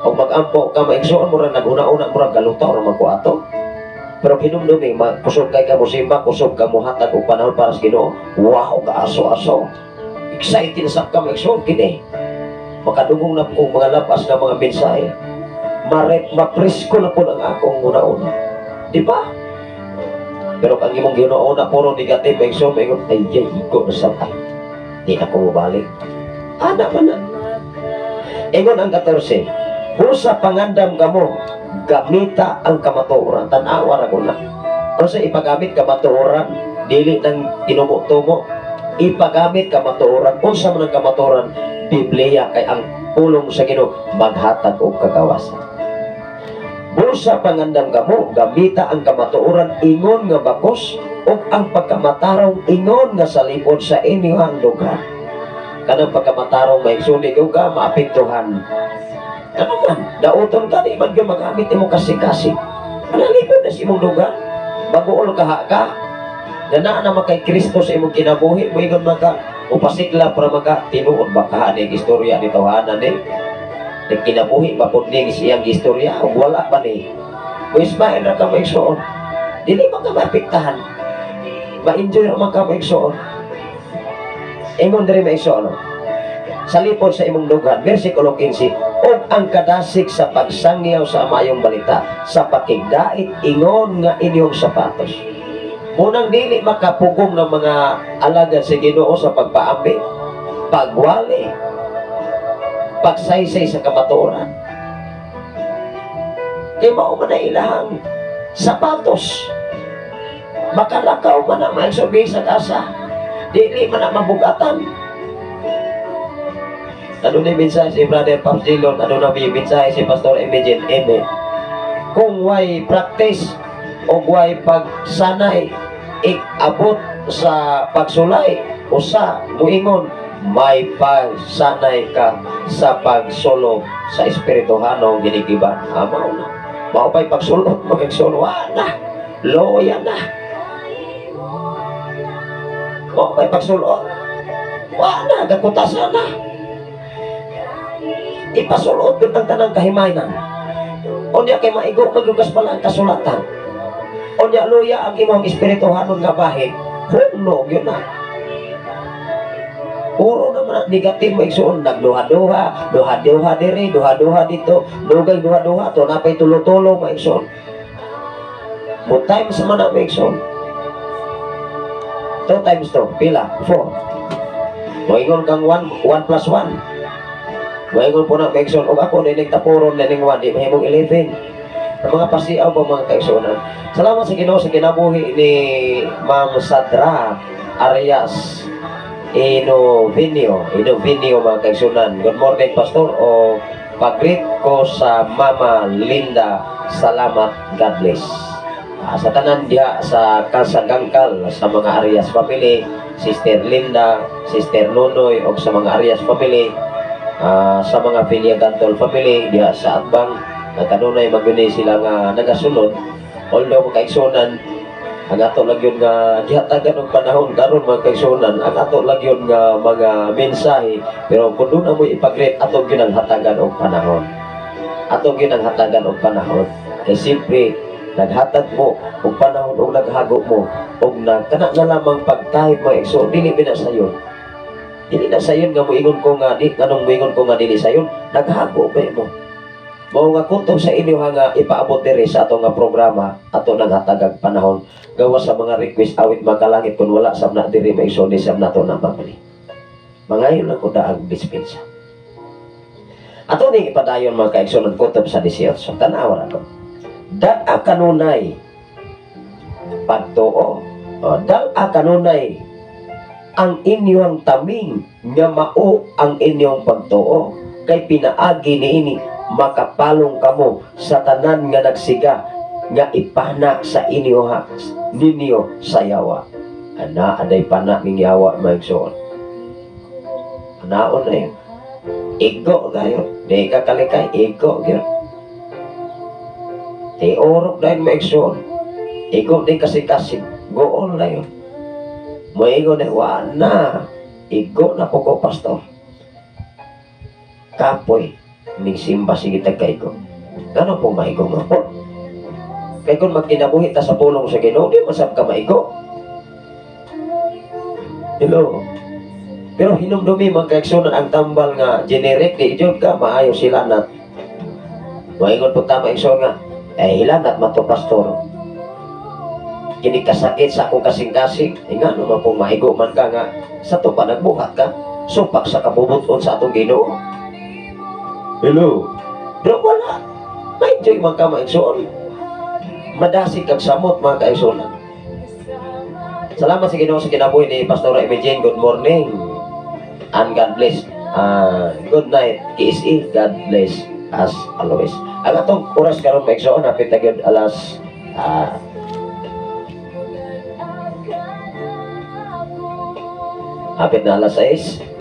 O mag-ampo ka, maigsuon mo rin, nag-una-una mo rin galuta o magkuato. Pero kinumdumi, kusog kay ka mo simba, kusog ka mo hatag o panahon para sa Ginoo. Wow, kaaso-aso. Excited sa ka maigsuon, kini. Makadugong na po mga lapas na mga mensahe. Mapresko na po ng akong una-una. Di ba? Pero kang imong Ginoo na puro negative, maigsuon, maigsuon, ay, iko na sa tayo. Di na ko mabalik. Ana man na. Ingon ang 14. Busa pangandam ka mo, gamita ang kamatuoran. Tanawa na ko na. Kung sa ipagamit kamatuoran, dili ng tinumo-tumo. Ipagamit kamatuoran. Kung sa mga kamatuoran, Biblia kay ang pulong sa Ginoo maghatag og kagawasan. Busa pangandam ka mo, gamita ang kamatuoran, ingon nga bakos, o ang pagkamatarong ingon nga sa lipod sa inyong lugar. Kanang pagkamatarong maigsunig ka, maapektuhan. Ano man, dauton ka, di man ka magamit mo kasi-kasi. Manalipod na sa imong lugar. Bagool ka ka. Dana naman kay Kristo sa imong kinabuhi. Mo ingon maka, upasikla para maka, tinuod ba ka ng istorya ni tawanan ni? Nagkinabuhi, mapunding siyang istorya, o wala pa ni. Mo Ismael na ka maigsuon. Dili man ka mapiktahan. Ma-enjoy naman ka maigsuon. Ingon diri maigsuon. Sa lipod sa imong lugar, versikulo 15, o ang kadasig sa pagsangyaw sa mayong balita, sa pakigdait, ingon nga inyong sapatos. Munang dili makapugong ng mga alagad sa Ginoo sa pagpaambi, pagwali, pagsaysay sa kamatuoran. Kaya mao man na ilahang sapatos. Makalakaw man na maigsubi sa kasa, dili man na mabugatan. Ano na mensahe si Brother Pops Dillon, ano na mensahe si Pastor Emigene Eme. Kung way practice o way pagsanay, abot sa pagsulay o sa muingon, may pagsanay ka sa pagsulo sa espirituhanong ginigiban. Amaw na. Mao pa'y pagsulot, magagsulo. Na. Loya na. Mao pa'y pagsulot. Na. Gakutasan na. Ipasulot yun ang tanang kahimayan. O niya kay maigo, magugas pala ang kasulatan. O niya luya ang imong espirituhanon nga bahin. Hunog yun na. Puro naman negative maigsuon. Nagduha-duha, duha-duha diri, duha-duha dito, dugay duha-duha, to napay tulo-tulo maigsuon. Mo times man na maigsuon. 2 times 2, pila? 4. Moingon kang 1 plus 1. Mahingon po na kaigsoon, o ako ninig tapuron na ning 1, di mahimong 11. Ang mga pasiaw ba mga kaigsuonan. Salamat sa Ginoo sa kinabuhi ni Ma'am Sadra Arias Inovinio mga kaigsuonan. Good morning, Pastor, o pag-greet ko sa Mama Linda. Salamat, God bless. Sa tanan diha sa Kasagangkal, sa mga Arias family, Sister Linda, Sister Nonoy, o sa mga Arias family, sa mga Piliagantol family diha sa Atbang, nagkanunay magyunay sila nga nagasunod. Although mga kaigsuonan, ang ato lang yun nga gihatagan ng panahon karon mga kaigsuonan, ang ato lang yun nga mga mensahe, pero kung doon na mo ipag-rate, ato ginanghatagan og panahon. Ato ginanghatagan og panahon. Kaya siyempre, naghatag mo og panahon o naghago mo og kana na lamang pag-type mga kaigsuon, dili binasayon. Dili na sayon nga moingon ko nga di kanong moingon ko nga dili sayon, naghago ba mo. Mao nga kutob sa inyo nga ipaabot diri sa ato nga programa, ato naghatagag panahon gawas sa mga request awit makalangit kun wala sabna diri maisoni sabna to na family. Mangayon lang ko daag dispensa. Ato ning ipadayon mga kaigsoon kutob sa 18. Tanawa ako. Dal-a kanunay pagtuo. Dal-a kanunay ang inyong taming nga mao ang inyong pagtuo, kay pinaagi niini makapalong kamo sa tanan nga nagsiga nga ipana sa inyo ninyo sa yawa. Ana aday pana ning yawa maigsoon. Anaon na yun. Igo gayon. Di ka kalikay. Igo gayon. Di orok na yun maigsoon. Igo di kasi-kasig. Goon na yun. Moingon na, wala. igo na po ko, pastor. Kapoy, ning simba sige tagkaigo. Ano pong maigo mo po? Kaya kung magkinabuhi ta sa pulong sa Ginoo, di masab ka maigo. Hello. Pero hinumdumi magkaigsunan ang tambal nga generic di jud ka maayo sila na. Moingon po tama igsoon nga, hilanat mato pastor. Kini kasakit sa akong kasing-kasing, ingano man pong maigo man ka nga sa to pa nagbuhat ka, supak sa kabubuton sa atong Ginoo. Hello. Pero wala. Ma-enjoy man ka maigsoon. Madasig kag samot mga kaigsunan. Salamat sa Ginoo sa kinabuhi ni Pastor Emilien. Good morning and God bless. Good night KSE. God bless as always. Ang atong oras karon maigsoon hapit na gyud alas hapit na alas 6.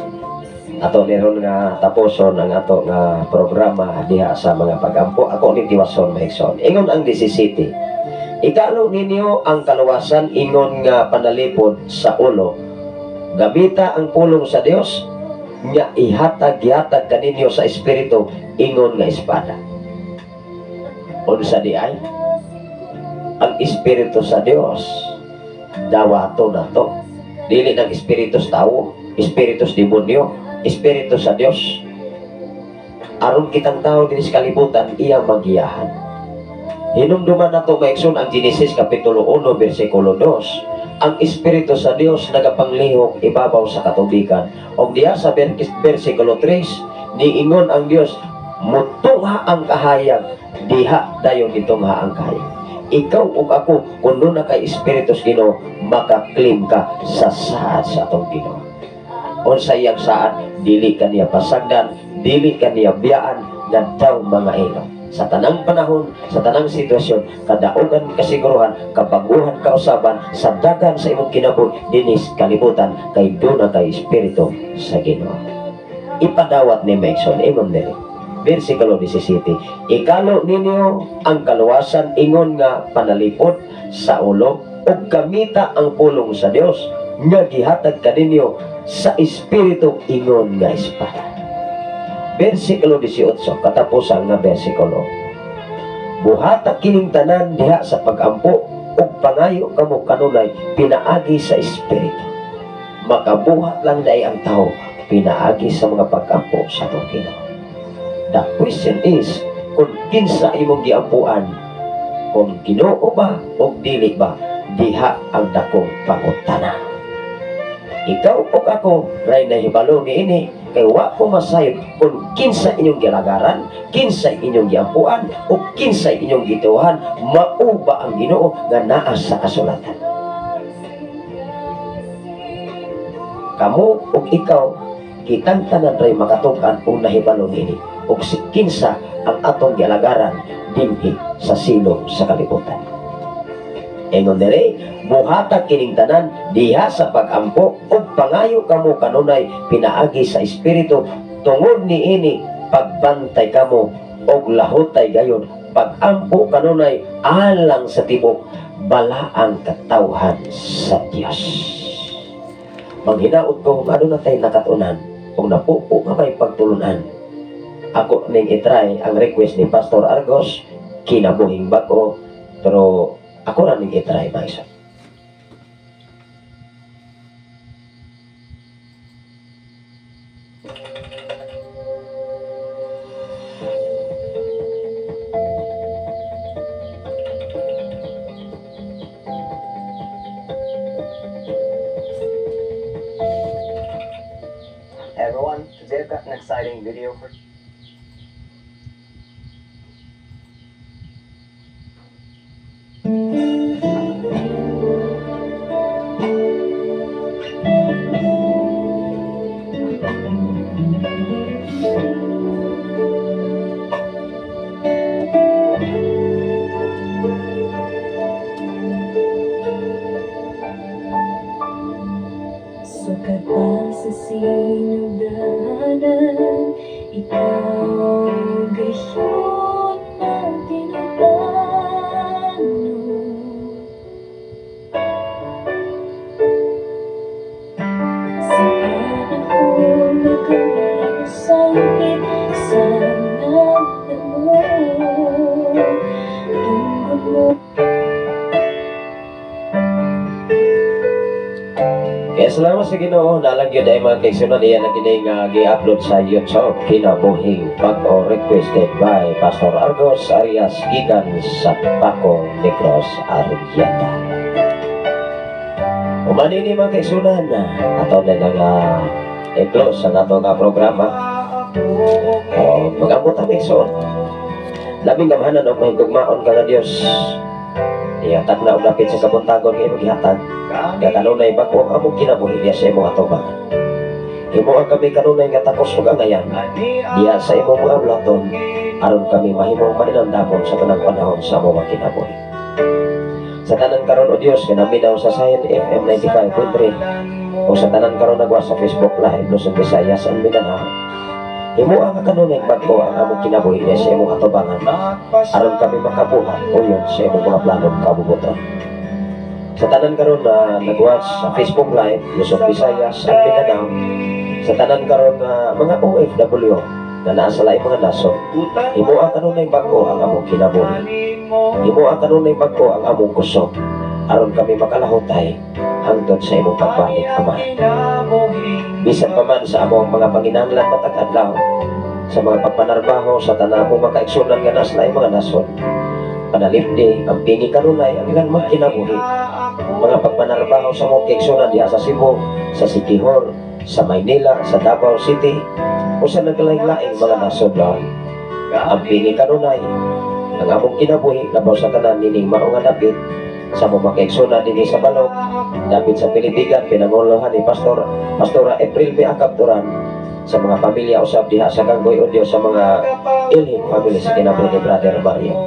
Ato niron nga taposon ang ato nga programa diha sa mga pagampo. Ako ni Tiwason maigsoon. Ingon ang 17. Ikalo ninyo ang kaluwasan ingon nga panalipod sa ulo. Gamita ang pulong sa Dios nga ihatag kaninyo sa espiritu ingon nga espada. Unsa di ay? Ang espiritu sa Dios dawato na to. Dili ng espiritus tao, espiritus demonyo, espiritu sa Dios. Aron kitang tao din sa kalibutan iya magiyahan. Hinumduman na ito maigsoon ang Genesis Kapitulo 1, versikulo 2. Ang Espiritu sa Dios nagapanglihok ibabaw sa katubigan. O diya sa versikulo 3, niingon ang Dios, mutuha ang kahayag, diha dayon ditungha ang kahayag. Ikaw ug ako, kung doon na kay Espiritu sa Ginoo, makaklim ka sa saad sa atong Ginoo. O sa iyang saad, dili ka niya pasagdan, dili ka niya biyaan, nga daw mga ilaw. Sa tanang panahon, sa tanang sitwasyon, kadaugan kasiguruhan, kabaguhan kausaban, sa dagan sa imong kinabuhi, dinis kalibutan, kay doon na kay Espiritu sa Ginoo. Ipadawat ni Maigsoon, ingon nila. Versikulo 17. Ikalo ninyo ang kaluwasan ingon nga panalipod sa ulo, o gamita ang pulong sa Dios, nga gihatag kaninyo sa Espiritu ingon nga espada. Versikulo 18, katapusan nga versikulo. Buhata kining tanan diha sa pagampo ug pangayo kamo kanunay pinaagi sa Espiritu. Makabuhat lang dai ang tao pinaagi sa mga pagampo sa atong Ginoo. The question is, kung kinsa imong giampuan, kung Ginoo ba o dili ba, diha ang dakong pangutana. Ikaw o ako, ray nahibalo niini, kay wa ko masayod kung kinsa inyong gilagaran, kinsa inyong giampuan, o kinsa inyong gituhan, mauba ang Ginoo nga naa sa kasulatan. Kamu o ikaw, kitang tanan ray makatukan o nahibalo niini, o si kinsa ang atong gilagaran dinhi sa silong sa kalibutan. Ingon diri, buhatag kining tanan diha sa pagampo ug pangayo kamo kanunay pinaagi sa Espiritu, tungod niini pagbantay kamo og lahutay gayon pagampo kanunay alang sa tibok balaang katawhan sa Dios. Manghinaot ko kung ano na tayo nakatunan, kung napupo nga may pagtulunan. Ako ning itry ang request ni Pastor Argos, kinabuhing bako, pero ako na ning itry maisa. Everyone, today I've got an exciting video for Sukat pa sa sinugdanan, ikaw gayon ang tinaplano. Sa Kaya salamat sa Ginoo, nalang yun ay mga kaigsunan iyan na kining gi-upload sa YouTube, kinabuhing pag-o requested by Pastor Argos Arias gikan sa Paco Negros Arellano. Umanini mga kaigsunan, ato na lang i-close ang ato nga programa. Mag-amot ang kaigsunan. Labing gamahanan o mahigugmaon ka na Diyos. Ihatag na ulapit sa kabuntagon kayo maghihatag. Kaya kanunay bako among kinabuhi diya sa imong atubangan. Imo ang kami kanunay nga takos ug angayan. Diya sa imong mga blaton aron kami mahimong maninamdamon sa tanang panahon sa among kinabuhi. Sa tanan karon o Dios kinaminaw sa Zion FM 95.3 o sa tanan karon nagwa sa Facebook Live Luzon, Visayas and Mindanao. Imo ang kanunay bako ang among kinabuhi diya sa imong atubangan aron kami makabuhat uyon sa imong mga planong kabubuton. Sa tanan karon na nag-watch sa Facebook Live, Luzon, Visayas, at Mindanao, sa tanan karon na mga OFW na nasa laing mga nason, imo ang kanunay bako ang among kinabuhi. Imo ang kanunay bako ang among kusog, aron kami makalahutay hangtod sa imong pagbalik, Ama. Bisan pa man sa among mga panginahanglan matag adlaw, sa mga pagpanarbaho sa tanang mong makaigsunan nga nasa laing mga nason, panalipdi ang pingi kanunay ang ilang mga kinabuhi. Mga pagpanarbaho sa mga kaigsunan diha sa Cebu, sa Siquijor, sa Maynila, sa Davao City, o sa naglaing-laing mga nasod lang. Ang pingi kanunay ang among kinabuhi labaw sa tanan nining mao nga dapit sa mga kaigsunan dinhi sa Balog, dapit sa Pilipigan, pinanguluhan ni Pastora April B. Acapturan, sa mga pamilya usab diha sa Gangoy Odio, sa mga ilhin family sa kinabuhi ni Brother Mario.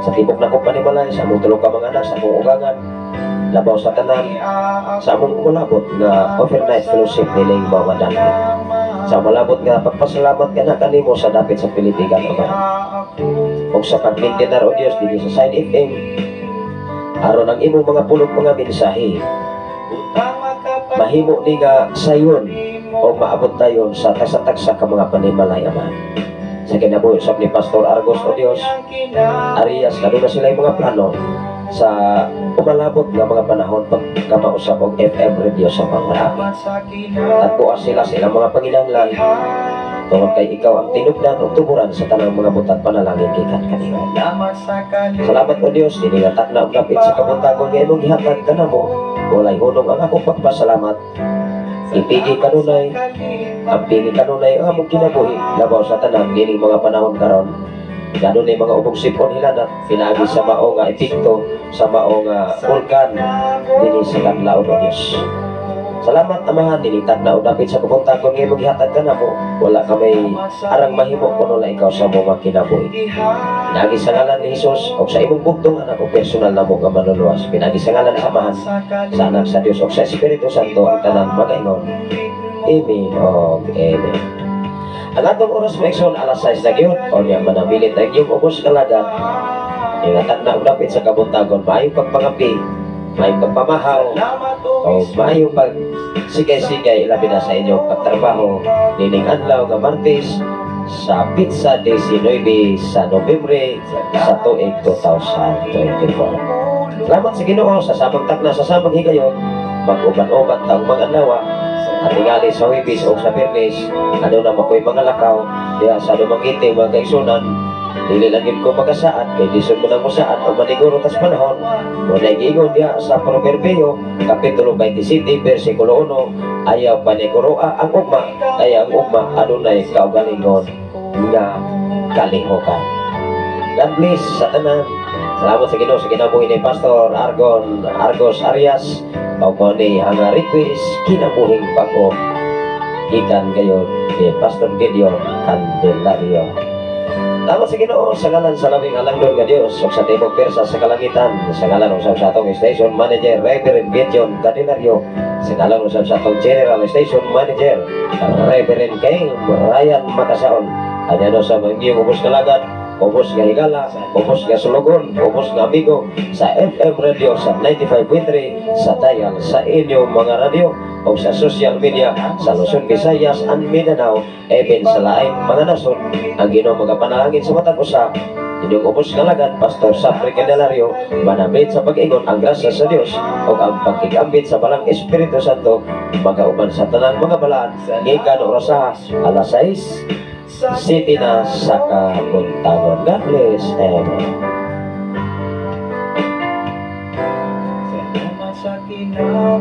Sa tibok na kong panimalay, sa among tulong ka mga anak, sa among ugangan, labaw sa tanan, sa among umulabot nga overnight fellowship niling mga dapit. Sa malabot nga pagpasalamat ka na kanimo sa dapit sa Pilipigan, Ama. O sa pag-maintenar o Diyos dito sa Side FM, aron ang imong mga pulong mga mensahe, mahimo ni nga sayon o maabot tayon sa tagsa-tagsa ka mga panimalay, Ama. Sa kinabuhi usab ni Pastor Argos o Dios Arias, kaduna sila yung mga plano sa umalabot nga mga panahon pagkamausap og FM radio sa pangarami. Tagpuan sila sa ilang mga panginahanglan tungod kay ikaw ang tinubdan o tuburan sa tanang mga butang panalangin gikan kanimo. Salamat o Dios, dili nga takna og kapit sa kabuntagon nga imong gihatag kanamo. Walay hunong ang akong pagpasalamat. Ipigi kanunay, ang pigi kanunay ang among kinabuhi labaw sa tanan dining mga panahon karon. Gano'n ay mga ubong sipon hilanat, pinagi sa mao nga epekto sa mao nga vulkan dinhi sa kanlaon o Dios. Salamat Amahan, dinitag na o dapit sa kabuntagon nga imong gihatag kanamo. Wala ka may arang mahimo kuno la ikaw sa mga kinabuhi. Pinagi sa ngalan ni Jesus o sa imong bugtong anak o personal na mo nga manuluwas. Pinagi sa ngalan ni Amahan, sa anak sa Dios o sa Espiritu Santo ang tanan magaingon. Amen o Amen. Ang atong oras mo ekson alas 6 na gyud o niya manabilit ang iyong ubos kalagan. Ingatag na udapit sa kabuntagon, maayong pagpangapi, maayong pagpamahaw, o maayong pagsigay-sigay labi na sa inyong pagtrabaho. Nining adlaw nga Martes sa Pizza 19 sa Nobyembre sa tuig 2024. Salamat sa Ginoo sa samang takna sa samang higayon, mag-uban-uban taong mga adlaw. At tingali sa Huwebes o sa Biyernes, ano na makoy mga lakaw, diya sa lumangiti mga kaigsunan, dili lang yun ko magasaat, kay disod mo na mo saan o maniguro tas panahon, o naigingon diya sa Proverbio, Kapitulo 27, versikulo 1, ayaw paniguroa ang ugma, kaya ang ugma adunay kaugalingon nga kalihokan. God bless sa tanan. Salamat sa Ginoo sa kinabuhi ni Pastor Argos Arias. Pagmo ni ang request kinabuhing pako ikan gayon ni Pastor Gideon Candelario. Salamat sa Ginoo sa ngalan sa labing halangdon nga Dios ug sa tibok persa sa kalangitan, sa ngalan usab sa atong station manager Reverend Gideon Candelario, sa ngalan usab sa atong general station manager Reverend King Ryan Makasaon. Ano sa mga ubos kalagat, ubos nga higala, ubos nga sulugon, ubos nga amigo sa FM radio sa 95.3 sa dial sa inyong mga radio o sa social media sa Luzon, Visayas and Mindanao, even sa laing mga nasod. Ang Ginoo magapanalangin sa matag usa Inyong ubos ngalagan, Pastor Sapri Candelario, manamit sa pag-ingon ang grasya sa Dios o ang pagkikambit sa balang Espiritu Santo, magauban sa tanang mga balaan, gikan oras sa alas 6, City na sa Kabuntagon. God bless. Amen. Salamat sa kinabuhi.